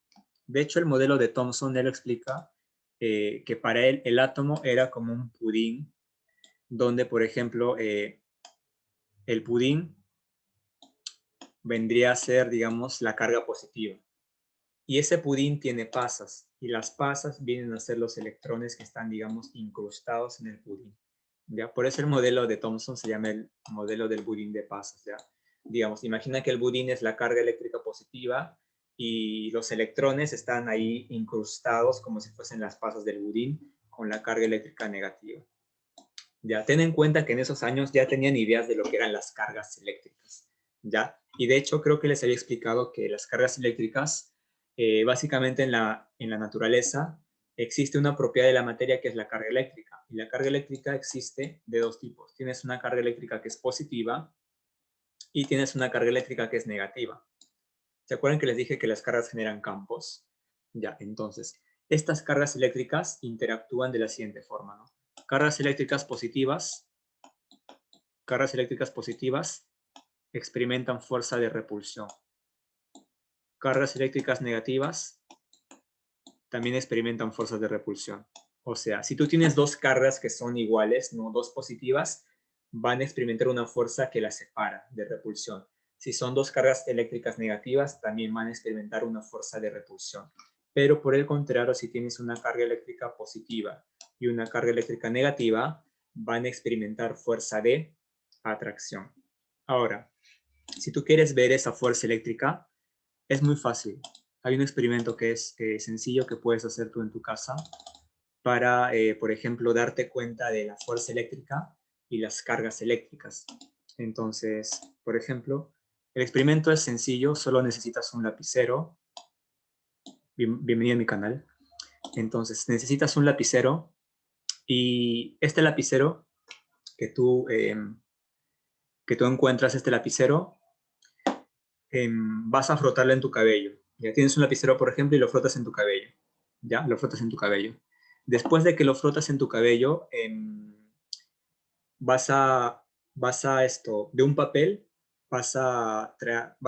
De hecho, el modelo de Thomson, él explica que para él el átomo era como un pudín, donde, por ejemplo, el pudín vendría a ser, digamos, la carga positiva. Y ese pudín tiene pasas, y las pasas vienen a ser los electrones que están, digamos, incrustados en el pudín. ¿Ya? Por eso el modelo de Thomson se llama el modelo del budín de pasas. ¿Ya? Digamos, imagina que el budín es la carga eléctrica positiva y los electrones están ahí incrustados como si fuesen las pasas del budín con la carga eléctrica negativa. Ya, ten en cuenta que en esos años ya tenían ideas de lo que eran las cargas eléctricas. ¿Ya? Y de hecho creo que les había explicado que las cargas eléctricas, básicamente en la naturaleza, existe una propiedad de la materia que es la carga eléctrica. Y la carga eléctrica existe de dos tipos. Tienes una carga eléctrica que es positiva y tienes una carga eléctrica que es negativa. ¿Se acuerdan que les dije que las cargas generan campos? Ya, entonces, estas cargas eléctricas interactúan de la siguiente forma, ¿no? Cargas eléctricas positivas experimentan fuerza de repulsión. Cargas eléctricas negativas también experimentan fuerzas de repulsión. O sea, si tú tienes dos cargas que son iguales, no dos positivas, van a experimentar una fuerza que las separa de repulsión. Si son dos cargas eléctricas negativas, también van a experimentar una fuerza de repulsión. Pero por el contrario, si tienes una carga eléctrica positiva y una carga eléctrica negativa, van a experimentar fuerza de atracción. Ahora, si tú quieres ver esa fuerza eléctrica, es muy fácil. Hay un experimento que es sencillo que puedes hacer tú en tu casa para, por ejemplo, darte cuenta de la fuerza eléctrica y las cargas eléctricas. Entonces, por ejemplo, el experimento es sencillo, solo necesitas un lapicero. Bienvenido a mi canal. Entonces, necesitas un lapicero y este lapicero que tú encuentras, este lapicero, vas a frotarlo en tu cabello. Ya tienes un lapicero, por ejemplo, y lo frotas en tu cabello. Ya, lo frotas en tu cabello. Después de que lo frotas en tu cabello, vas a, de un papel, vas a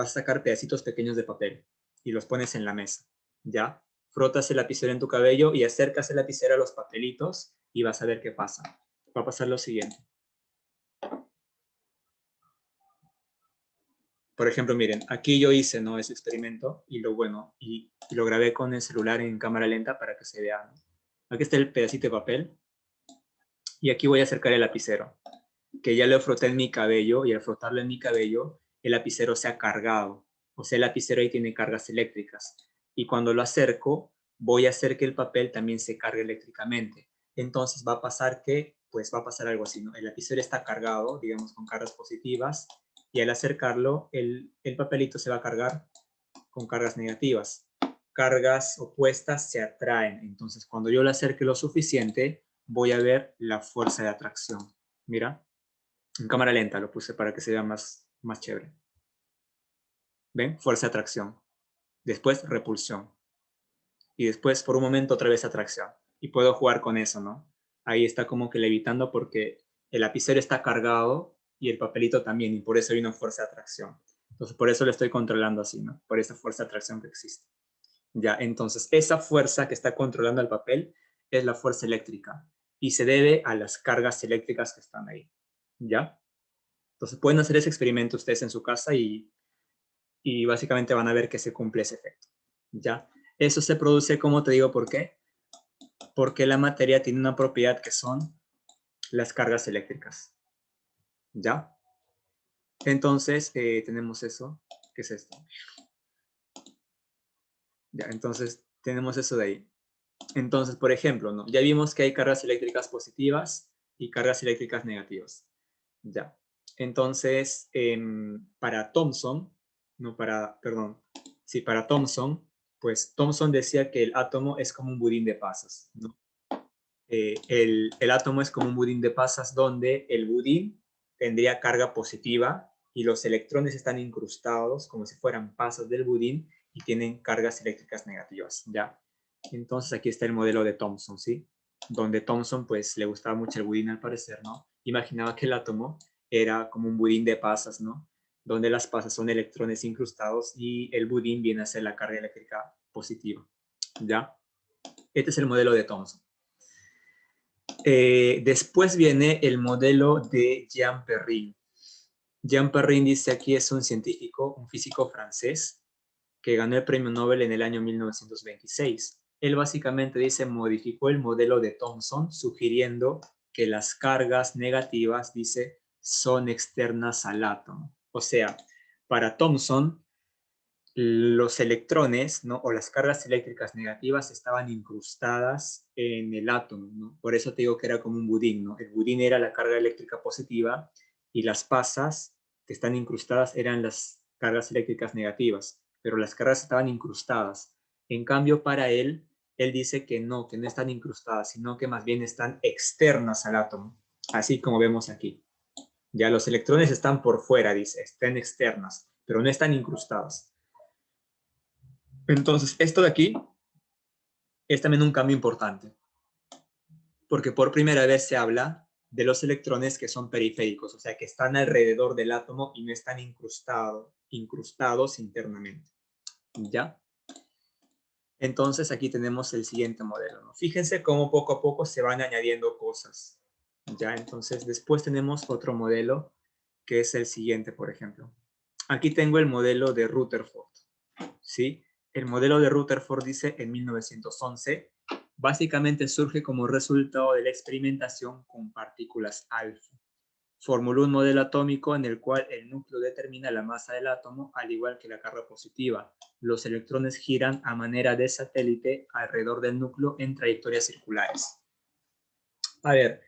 sacar pedacitos pequeños de papel y los pones en la mesa. Ya, frotas el lapicero en tu cabello y acercas el lapicero a los papelitos y vas a ver qué pasa. Va a pasar lo siguiente. Por ejemplo, miren, aquí yo hice, ¿no?, ese experimento y lo grabé con el celular en cámara lenta para que se vea, ¿no? Aquí está el pedacito de papel y aquí voy a acercar el lapicero, que ya lo froté en mi cabello y al frotarlo en mi cabello, el lapicero se ha cargado. O sea, el lapicero ahí tiene cargas eléctricas. Y cuando lo acerco, voy a hacer que el papel también se cargue eléctricamente. Entonces va a pasar va a pasar algo así, ¿no? El lapicero está cargado, digamos, con cargas positivas, y al acercarlo, el papelito se va a cargar con cargas negativas. cargas opuestas se atraen. Entonces, cuando yo le acerque lo suficiente, voy a ver la fuerza de atracción. Mira, en cámara lenta lo puse para que se vea más chévere. ¿Ven? Fuerza de atracción. Después, repulsión. Y después, por un momento, otra vez atracción. Y puedo jugar con eso, ¿no? Ahí está como que levitando porque el lapicero está cargado y el papelito también, y por eso hay una fuerza de atracción. Entonces, por eso lo estoy controlando así, ¿no? Por esa fuerza de atracción que existe. Ya, entonces, esa fuerza que está controlando el papel es la fuerza eléctrica y se debe a las cargas eléctricas que están ahí. ¿Ya? Entonces, pueden hacer ese experimento ustedes en su casa y básicamente van a ver que se cumple ese efecto. ¿Ya? Eso se produce, como te digo, ¿por qué? Porque la materia tiene una propiedad que son las cargas eléctricas. ¿Ya? Entonces, tenemos eso. ¿Qué es esto? Ya, entonces, tenemos eso de ahí. Entonces, por ejemplo, ¿no? Ya vimos que hay cargas eléctricas positivas y cargas eléctricas negativas. Ya. Entonces, para Thomson, no para, perdón, sí, para Thomson, pues Thomson decía que el átomo es como un budín de pasas, ¿no? El átomo es como un budín de pasas donde el budín tendría carga positiva y los electrones están incrustados como si fueran pasas del budín y tienen cargas eléctricas negativas, ¿ya? Entonces aquí está el modelo de Thomson, ¿sí? Donde Thomson pues le gustaba mucho el budín al parecer, ¿no? Imaginaba que el átomo era como un budín de pasas, ¿no? Donde las pasas son electrones incrustados y el budín viene a ser la carga eléctrica positiva, ¿ya? Este es el modelo de Thomson. Después viene el modelo de Jean Perrin. Jean Perrin dice aquí es un científico, un físico francés que ganó el premio Nobel en el año 1926. Él básicamente dice modificó el modelo de Thomson sugiriendo que las cargas negativas, dice, son externas al átomo. O sea, para Thomson, los electrones, ¿no? O las cargas eléctricas negativas estaban incrustadas en el átomo, ¿no? Por eso te digo que era como un budín, ¿no? El budín era la carga eléctrica positiva y las pasas que están incrustadas eran las cargas eléctricas negativas, pero las cargas estaban incrustadas. En cambio, para él dice que no están incrustadas, sino que más bien están externas al átomo, así como vemos aquí. Ya los electrones están por fuera, dice, están externas, pero no están incrustadas. Entonces, esto de aquí es también un cambio importante, porque por primera vez se habla de los electrones que son periféricos, o sea, que están alrededor del átomo y no están incrustados internamente. ¿Ya? Entonces, aquí tenemos el siguiente modelo, ¿no? Fíjense cómo poco a poco se van añadiendo cosas. ¿Ya? Entonces, después tenemos otro modelo, que es el siguiente, por ejemplo. Aquí tengo el modelo de Rutherford, ¿sí? El modelo de Rutherford dice en 1911, básicamente surge como resultado de la experimentación con partículas alfa. Formuló un modelo atómico en el cual el núcleo determina la masa del átomo, al igual que la carga positiva. Los electrones giran a manera de satélite alrededor del núcleo en trayectorias circulares. A ver,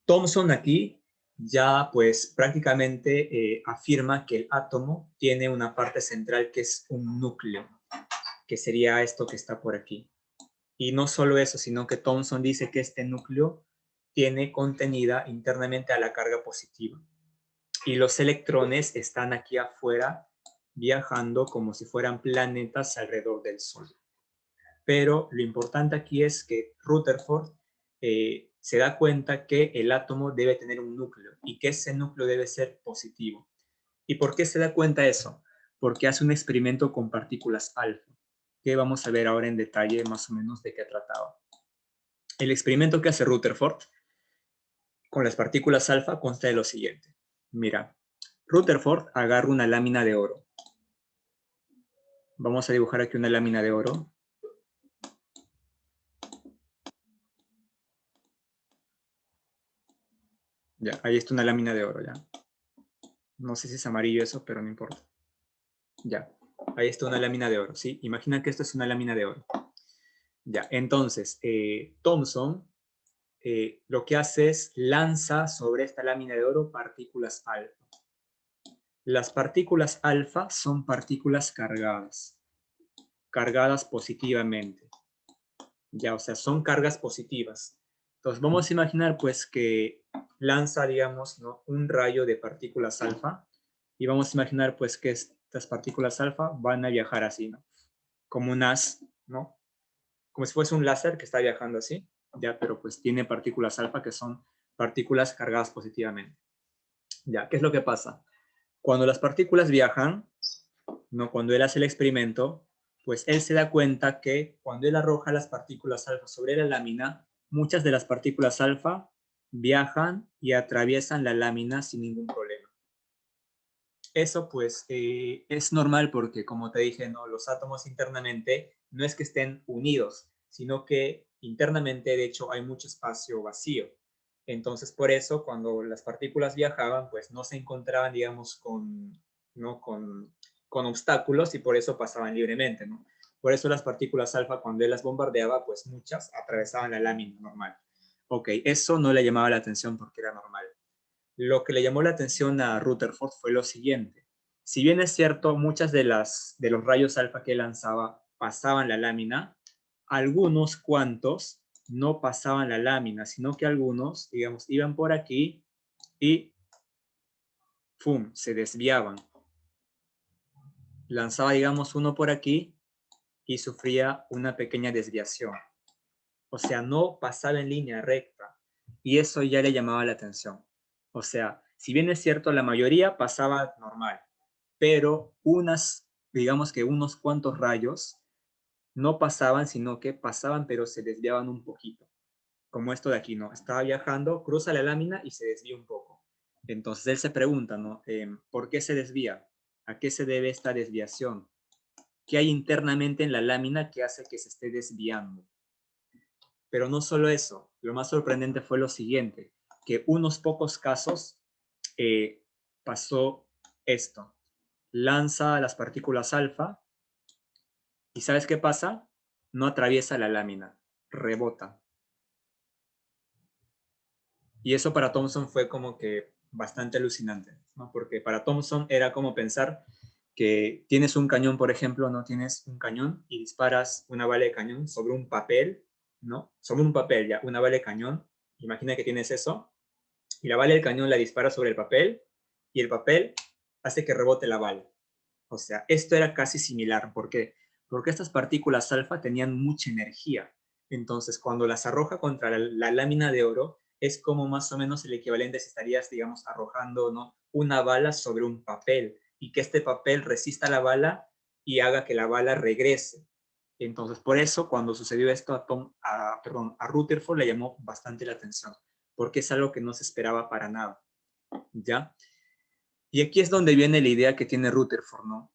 Thomson aquí ya pues prácticamente afirma que el átomo tiene una parte central que es un núcleo, que sería esto que está por aquí. Y no solo eso, sino que Thomson dice que este núcleo tiene contenida internamente a la carga positiva. Y los electrones están aquí afuera viajando como si fueran planetas alrededor del Sol. Pero lo importante aquí es que Rutherford se da cuenta que el átomo debe tener un núcleo y que ese núcleo debe ser positivo. ¿Y por qué se da cuenta eso? Porque hace un experimento con partículas alfa, que vamos a ver ahora en detalle más o menos de qué trataba. El experimento que hace Rutherford con las partículas alfa consta de lo siguiente. Mira, Rutherford agarra una lámina de oro. Vamos a dibujar aquí una lámina de oro. Ya, ahí está una lámina de oro, ya. No sé si es amarillo eso, pero no importa. Ya, ahí está una lámina de oro, ¿sí? Imagina que esto es una lámina de oro. Ya, entonces, Thomson lo que hace es lanza sobre esta lámina de oro partículas alfa. Las partículas alfa son partículas cargadas. cargadas positivamente. Ya, o sea, son cargas positivas. Entonces, vamos a imaginar, pues, que lanza, digamos, ¿no?, un rayo de partículas alfa, y vamos a imaginar, pues, que estas partículas alfa van a viajar así, ¿no? Como un haz, ¿no? Como si fuese un láser que está viajando así, ya, pero pues tiene partículas alfa que son partículas cargadas positivamente. Ya, ¿qué es lo que pasa? Cuando las partículas viajan, ¿no?, cuando él hace el experimento, pues él se da cuenta que cuando él arroja las partículas alfa sobre la lámina, muchas de las partículas alfa viajan y atraviesan la lámina sin ningún problema. Eso pues es normal porque, como te dije, ¿no?, los átomos internamente no es que estén unidos, sino que internamente, de hecho, hay mucho espacio vacío. Entonces, por eso, cuando las partículas viajaban, pues no se encontraban, digamos, ¿no?, con obstáculos, y por eso pasaban libremente, ¿no? Por eso las partículas alfa, cuando él las bombardeaba, pues muchas atravesaban la lámina normal. Ok, eso no le llamaba la atención porque era normal. Lo que le llamó la atención a Rutherford fue lo siguiente. Si bien es cierto, muchas de los rayos alfa que lanzaba pasaban la lámina, algunos cuantos no pasaban la lámina, sino que algunos, digamos, iban por aquí y ¡fum!, se desviaban. Lanzaba, digamos, uno por aquí y sufría una pequeña desviación. O sea, no pasaba en línea recta. Y eso ya le llamaba la atención. O sea, si bien es cierto, la mayoría pasaba normal, pero digamos que unos cuantos rayos no pasaban, sino que pasaban, pero se desviaban un poquito. Como esto de aquí, ¿no? Estaba viajando, cruza la lámina y se desvía un poco. Entonces él se pregunta, ¿no? ¿Por qué se desvía? ¿A qué se debe esta desviación? ¿Qué hay internamente en la lámina que hace que se esté desviando? Pero no solo eso, lo más sorprendente fue lo siguiente, que unos pocos casos pasó esto. Lanza las partículas alfa y ¿sabes qué pasa? No atraviesa la lámina, rebota. Y eso para Thomson fue como que bastante alucinante, ¿no? Porque para Thomson era como pensar que tienes un cañón, por ejemplo, no tienes un cañón y disparas una bala de cañón sobre un papel, ¿no? Sobre un papel, ya, una bala de cañón. Imagina que tienes eso y la bala del cañón la dispara sobre el papel y el papel hace que rebote la bala. O sea, esto era casi similar. ¿Por qué? Porque estas partículas alfa tenían mucha energía. Entonces, cuando las arroja contra la lámina de oro, es como más o menos el equivalente si estarías, digamos, arrojando, ¿no?, una bala sobre un papel y que este papel resista la bala y haga que la bala regrese. Entonces, por eso, cuando sucedió esto a Rutherford le llamó bastante la atención, porque es algo que no se esperaba para nada, ¿ya? Y aquí es donde viene la idea que tiene Rutherford, ¿no?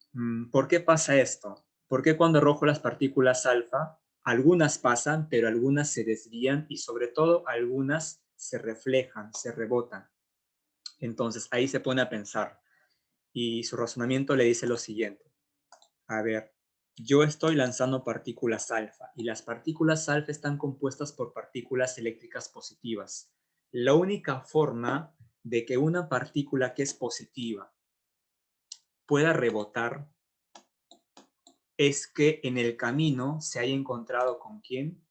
¿Por qué pasa esto? ¿Por qué cuando arrojo las partículas alfa, algunas pasan, pero algunas se desvían y sobre todo algunas se reflejan, se rebotan? Entonces ahí se pone a pensar y su razonamiento le dice lo siguiente. A ver, yo estoy lanzando partículas alfa y las partículas alfa están compuestas por partículas eléctricas positivas. La única forma de que una partícula que es positiva pueda rebotar es que en el camino se haya encontrado ¿con quién?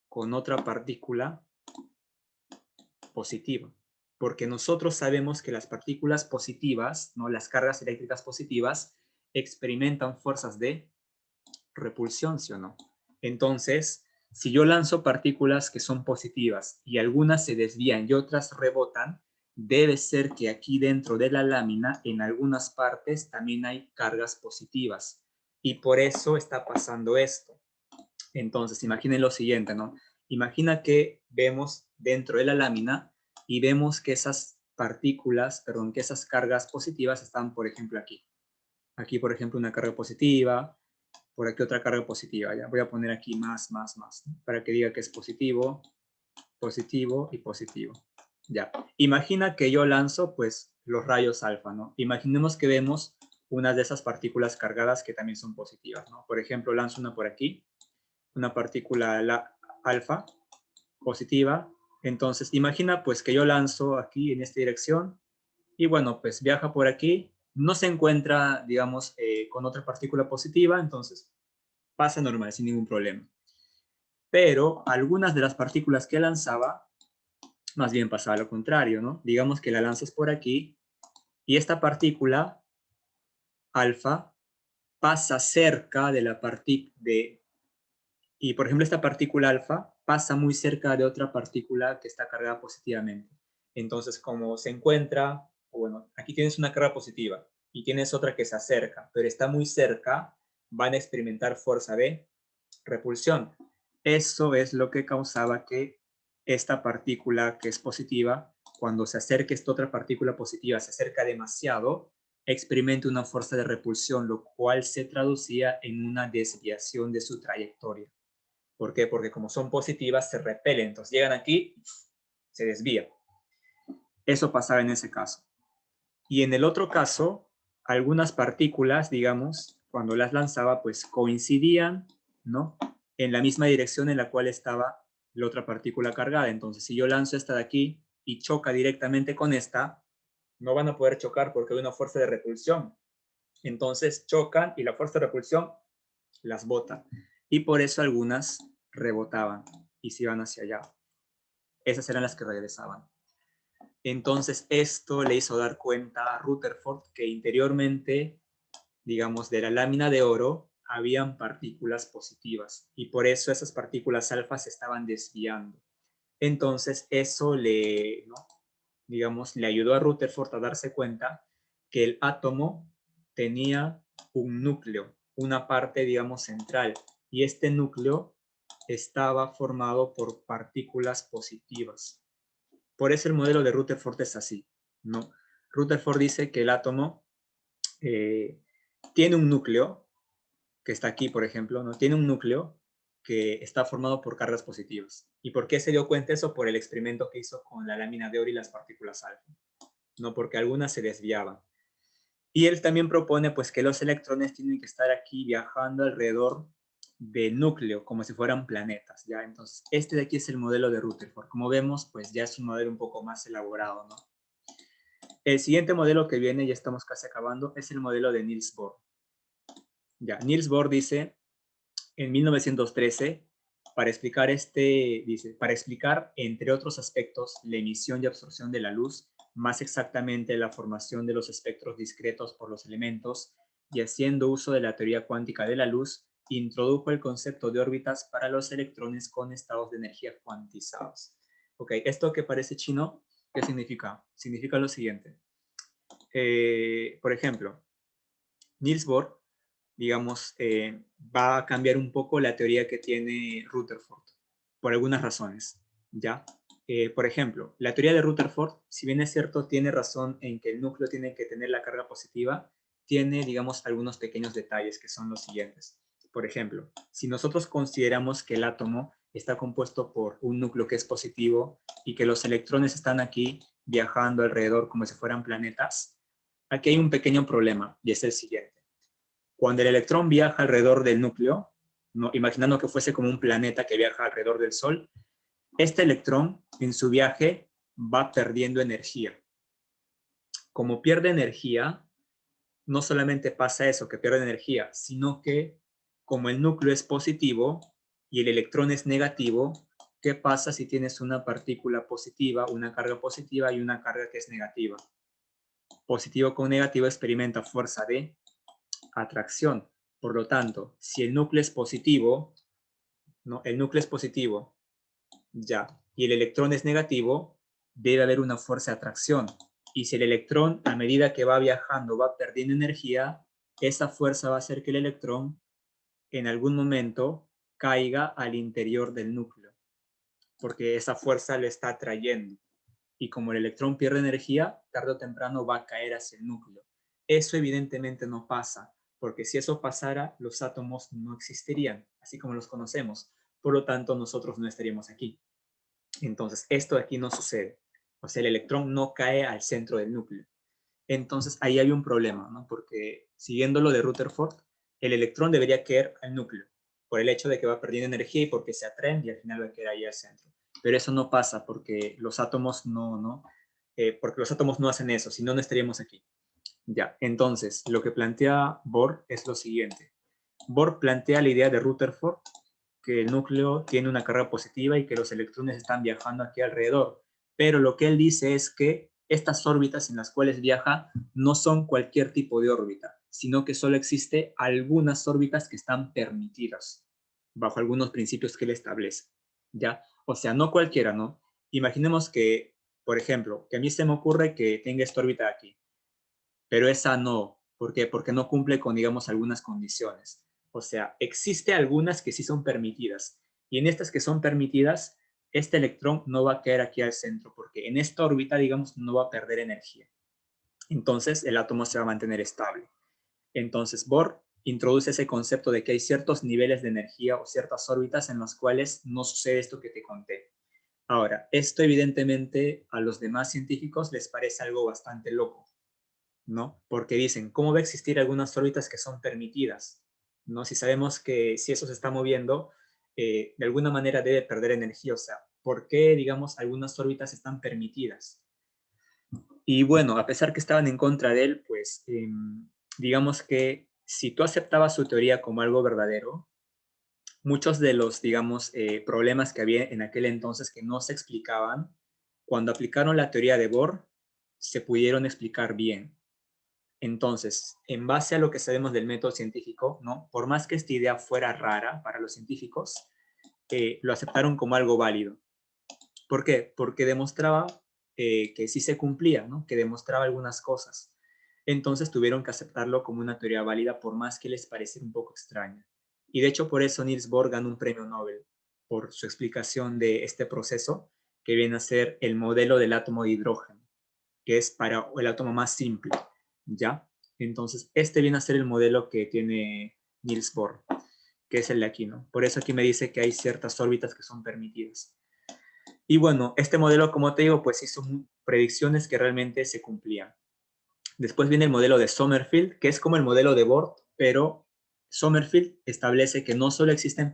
Con otra partícula positiva. Porque nosotros sabemos que las partículas positivas, ¿no?, las cargas eléctricas positivas, experimentan fuerzas de repulsión, ¿sí o no? Entonces, si yo lanzo partículas que son positivas y algunas se desvían y otras rebotan, debe ser que aquí dentro de la lámina, en algunas partes, también hay cargas positivas. Y por eso está pasando esto. Entonces, imaginen lo siguiente, ¿no? Imagina que vemos dentro de la lámina y vemos que esas partículas, perdón, que esas cargas positivas están, por ejemplo, aquí. Aquí, por ejemplo, una carga positiva, por aquí otra carga positiva. Ya voy a poner aquí más, ¿no?, para que diga que es positivo, positivo y positivo. Ya. Imagina que yo lanzo, pues, los rayos alfa, ¿no? Imaginemos que vemos una de esas partículas cargadas que también son positivas, ¿no? Por ejemplo, lanzo una por aquí, una partícula alfa positiva. Entonces, imagina, pues, que yo lanzo aquí en esta dirección y, bueno, pues, viaja por aquí, no se encuentra, digamos, con otra partícula positiva, entonces pasa normal, sin ningún problema. Pero algunas de las partículas que lanzaba, más bien pasaba lo contrario, ¿no? Digamos que la lanzas por aquí y esta partícula, alfa, pasa cerca de la partícula y por ejemplo esta partícula alfa pasa muy cerca de otra partícula que está cargada positivamente. Entonces como se encuentra, bueno, aquí tienes una carga positiva y tienes otra que se acerca, pero está muy cerca, van a experimentar fuerza de repulsión. Eso es lo que causaba que esta partícula que es positiva, cuando se acerque esta otra partícula positiva, se acerca demasiado, experimente una fuerza de repulsión, lo cual se traducía en una desviación de su trayectoria. ¿Por qué? Porque como son positivas, se repelen. Entonces llegan aquí, se desvía. Eso pasaba en ese caso. Y en el otro caso, algunas partículas, digamos, cuando las lanzaba, pues coincidían, ¿no? En la misma dirección en la cual estaba la otra partícula cargada. Entonces, si yo lanzo esta de aquí y choca directamente con esta, no van a poder chocar porque hay una fuerza de repulsión. Entonces chocan y la fuerza de repulsión las bota. Y por eso algunas rebotaban y se iban hacia allá. Esas eran las que regresaban. Entonces esto le hizo dar cuenta a Rutherford que interiormente, digamos, de la lámina de oro habían partículas positivas y por eso esas partículas alfa se estaban desviando. Entonces eso le, ¿no? digamos, le ayudó a Rutherford a darse cuenta que el átomo tenía un núcleo, una parte, digamos, central, y este núcleo estaba formado por partículas positivas. Por eso el modelo de Rutherford es así, ¿no? Rutherford dice que el átomo tiene un núcleo, que está aquí, por ejemplo, ¿no? Tiene un núcleo que está formado por cargas positivas. ¿Y por qué se dio cuenta eso? Por el experimento que hizo con la lámina de oro y las partículas alfa, ¿no? Porque algunas se desviaban. Y él también propone pues que los electrones tienen que estar aquí viajando alrededor del núcleo, como si fueran planetas, ¿ya? Entonces, este de aquí es el modelo de Rutherford. Como vemos, pues ya es un modelo un poco más elaborado, ¿no? El siguiente modelo que viene, ya estamos casi acabando, es el modelo de Niels Bohr. Ya, Niels Bohr dice, en 1913, para explicar dice, para explicar, entre otros aspectos, la emisión y absorción de la luz, más exactamente la formación de los espectros discretos por los elementos, y haciendo uso de la teoría cuántica de la luz, introdujo el concepto de órbitas para los electrones con estados de energía cuantizados. Ok, esto que parece chino, ¿qué significa? Significa lo siguiente. Por ejemplo, Niels Bohr, digamos, va a cambiar un poco la teoría que tiene Rutherford, por algunas razones, ¿ya? Por ejemplo, la teoría de Rutherford, si bien es cierto, tiene razón en que el núcleo tiene que tener la carga positiva, tiene, digamos, algunos pequeños detalles que son los siguientes. Por ejemplo, si nosotros consideramos que el átomo está compuesto por un núcleo que es positivo y que los electrones están aquí viajando alrededor como si fueran planetas, aquí hay un pequeño problema y es el siguiente. Cuando el electrón viaja alrededor del núcleo, ¿no? Imaginando que fuese como un planeta que viaja alrededor del Sol, este electrón en su viaje va perdiendo energía. Como pierde energía, no solamente pasa eso, que pierde energía, sino que como el núcleo es positivo y el electrón es negativo, ¿qué pasa si tienes una partícula positiva, una carga positiva y una carga que es negativa? Positivo con negativo experimenta fuerza de atracción. Por lo tanto, si el núcleo es positivo, ¿no? El núcleo es positivo, ya, y el electrón es negativo, debe haber una fuerza de atracción. Y si el electrón, a medida que va viajando, va perdiendo energía, esa fuerza va a hacer que el electrón, en algún momento, caiga al interior del núcleo, porque esa fuerza le está atrayendo. Y como el electrón pierde energía, tarde o temprano va a caer hacia el núcleo. Eso evidentemente no pasa, porque si eso pasara, los átomos no existirían, así como los conocemos. Por lo tanto, nosotros no estaríamos aquí. Entonces, esto de aquí no sucede. O sea, el electrón no cae al centro del núcleo. Entonces, ahí hay un problema, ¿no? Porque siguiendo lo de Rutherford, el electrón debería caer al núcleo, por el hecho de que va perdiendo energía y porque se atraen y al final va a quedar ahí al centro. Pero eso no pasa porque los átomos porque los átomos no hacen eso, si no, no estaríamos aquí. Ya, entonces, lo que plantea Bohr es lo siguiente. Bohr plantea la idea de Rutherford, que el núcleo tiene una carga positiva y que los electrones están viajando aquí alrededor. Pero lo que él dice es que estas órbitas en las cuales viaja no son cualquier tipo de órbita, sino que solo existe algunas órbitas que están permitidas, bajo algunos principios que él establece, ¿ya? O sea, no cualquiera, ¿no? Imaginemos que, por ejemplo, que a mí se me ocurre que tenga esta órbita aquí, pero esa no. ¿Por qué? Porque no cumple con, digamos, algunas condiciones. O sea, existe algunas que sí son permitidas. Y en estas que son permitidas, este electrón no va a caer aquí al centro, porque en esta órbita, digamos, no va a perder energía. Entonces, el átomo se va a mantener estable. Entonces, Bohr introduce ese concepto de que hay ciertos niveles de energía o ciertas órbitas en las cuales no sucede esto que te conté. Ahora, esto evidentemente a los demás científicos les parece algo bastante loco, ¿no? Porque dicen, ¿cómo va a existir algunas órbitas que son permitidas? ¿No? Si sabemos que si eso se está moviendo, de alguna manera debe perder energía, o sea, ¿por qué, digamos, algunas órbitas están permitidas? Y bueno, a pesar que estaban en contra de él, pues digamos que si tú aceptabas su teoría como algo verdadero, muchos de los, digamos, problemas que había en aquel entonces que no se explicaban, cuando aplicaron la teoría de Bohr, se pudieron explicar bien. Entonces, en base a lo que sabemos del método científico, ¿no? Por más que esta idea fuera rara para los científicos, lo aceptaron como algo válido. ¿Por qué? Porque demostraba que sí se cumplía, ¿no? Que demostraba algunas cosas. Entonces tuvieron que aceptarlo como una teoría válida, por más que les pareciera un poco extraña. Y de hecho, por eso Niels Bohr ganó un premio Nobel, por su explicación de este proceso, que viene a ser el modelo del átomo de hidrógeno, que es para el átomo más simple, ¿ya? Entonces, este viene a ser el modelo que tiene Niels Bohr, que es el de aquí, ¿no? Por eso aquí me dice que hay ciertas órbitas que son permitidas. Y bueno, este modelo, como te digo, pues hizo predicciones que realmente se cumplían. Después viene el modelo de Sommerfeld, que es como el modelo de Bohr, pero Sommerfeld establece que no solo existen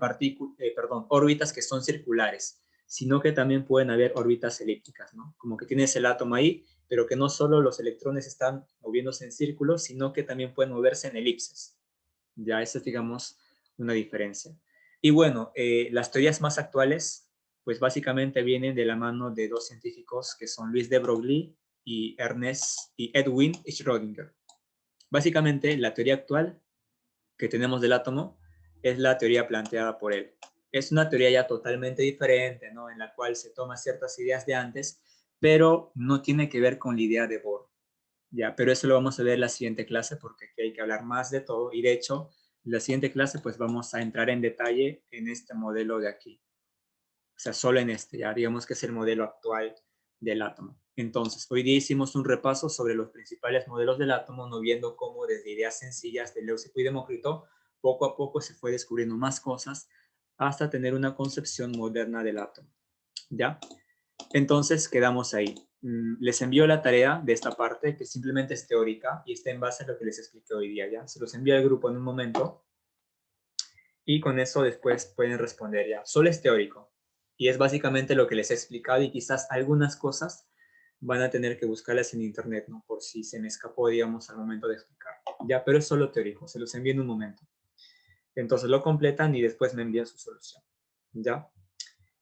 órbitas que son circulares, sino que también pueden haber órbitas elípticas, ¿no? Como que tienes el átomo ahí, pero que no solo los electrones están moviéndose en círculos, sino que también pueden moverse en elipses. Ya esa es, digamos, una diferencia. Y bueno, las teorías más actuales, pues básicamente vienen de la mano de dos científicos que son Luis de Broglie y Edwin Schrödinger. Básicamente, la teoría actual que tenemos del átomo es la teoría planteada por él. Es una teoría ya totalmente diferente, ¿no? En la cual se toman ciertas ideas de antes, pero no tiene que ver con la idea de Bohr. Ya, pero eso lo vamos a ver en la siguiente clase porque aquí hay que hablar más de todo y de hecho, en la siguiente clase pues vamos a entrar en detalle en este modelo de aquí. O sea, solo en este, ya digamos que es el modelo actual del átomo. Entonces, hoy día hicimos un repaso sobre los principales modelos del átomo, no viendo cómo desde ideas sencillas de Leucipo y Demócrito, poco a poco se fue descubriendo más cosas hasta tener una concepción moderna del átomo. ¿Ya? Entonces quedamos ahí. Les envío la tarea de esta parte, que simplemente es teórica y está en base a lo que les expliqué hoy día, ¿ya? Se los envío al grupo en un momento y con eso después pueden responder ya. Solo es teórico y es básicamente lo que les he explicado y quizás algunas cosas van a tener que buscarlas en internet, ¿no? Por si se me escapó, digamos, al momento de explicar. Ya, pero es solo teórico, se los envío en un momento. Entonces lo completan y después me envían su solución, ¿ya?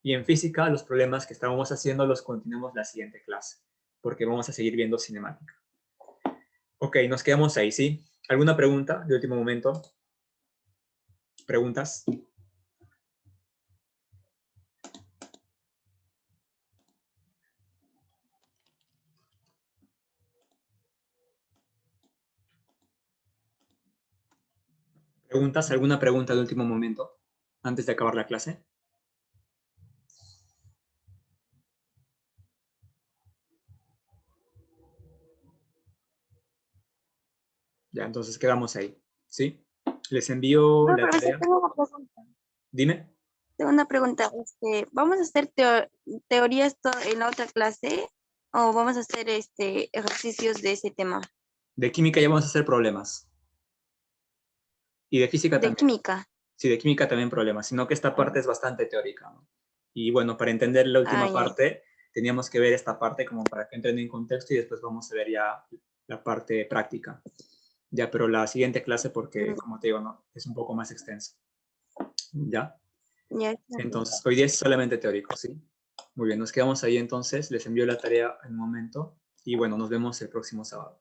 Y en física, los problemas que estábamos haciendo los continuamos la siguiente clase, porque vamos a seguir viendo cinemática. Ok, nos quedamos ahí, ¿sí? ¿Alguna pregunta de último momento? ¿Preguntas? ¿Preguntas? ¿Alguna pregunta de último momento antes de acabar la clase? Ya, entonces quedamos ahí, ¿sí? Les envío No, la profesor, tarea. tengo una pregunta. Dime. Tengo una pregunta. ¿Vamos a hacer teorías en la otra clase o vamos a hacer ejercicios de ese tema? De química ya vamos a hacer problemas. Y de física De también. química. Sí, de química también problemas, sino que esta parte es bastante teórica, ¿no? Y bueno, para entender la última Ay, ay. parte, teníamos que ver esta parte como para que entren en contexto y después vamos a ver ya la parte práctica. Ya, pero la siguiente clase porque, como te digo, no, es un poco más extenso. ¿Ya? Ya está bien. Entonces, hoy día es solamente teórico, ¿sí? Muy bien, nos quedamos ahí entonces. Les envío la tarea en un momento. Y bueno, nos vemos el próximo sábado.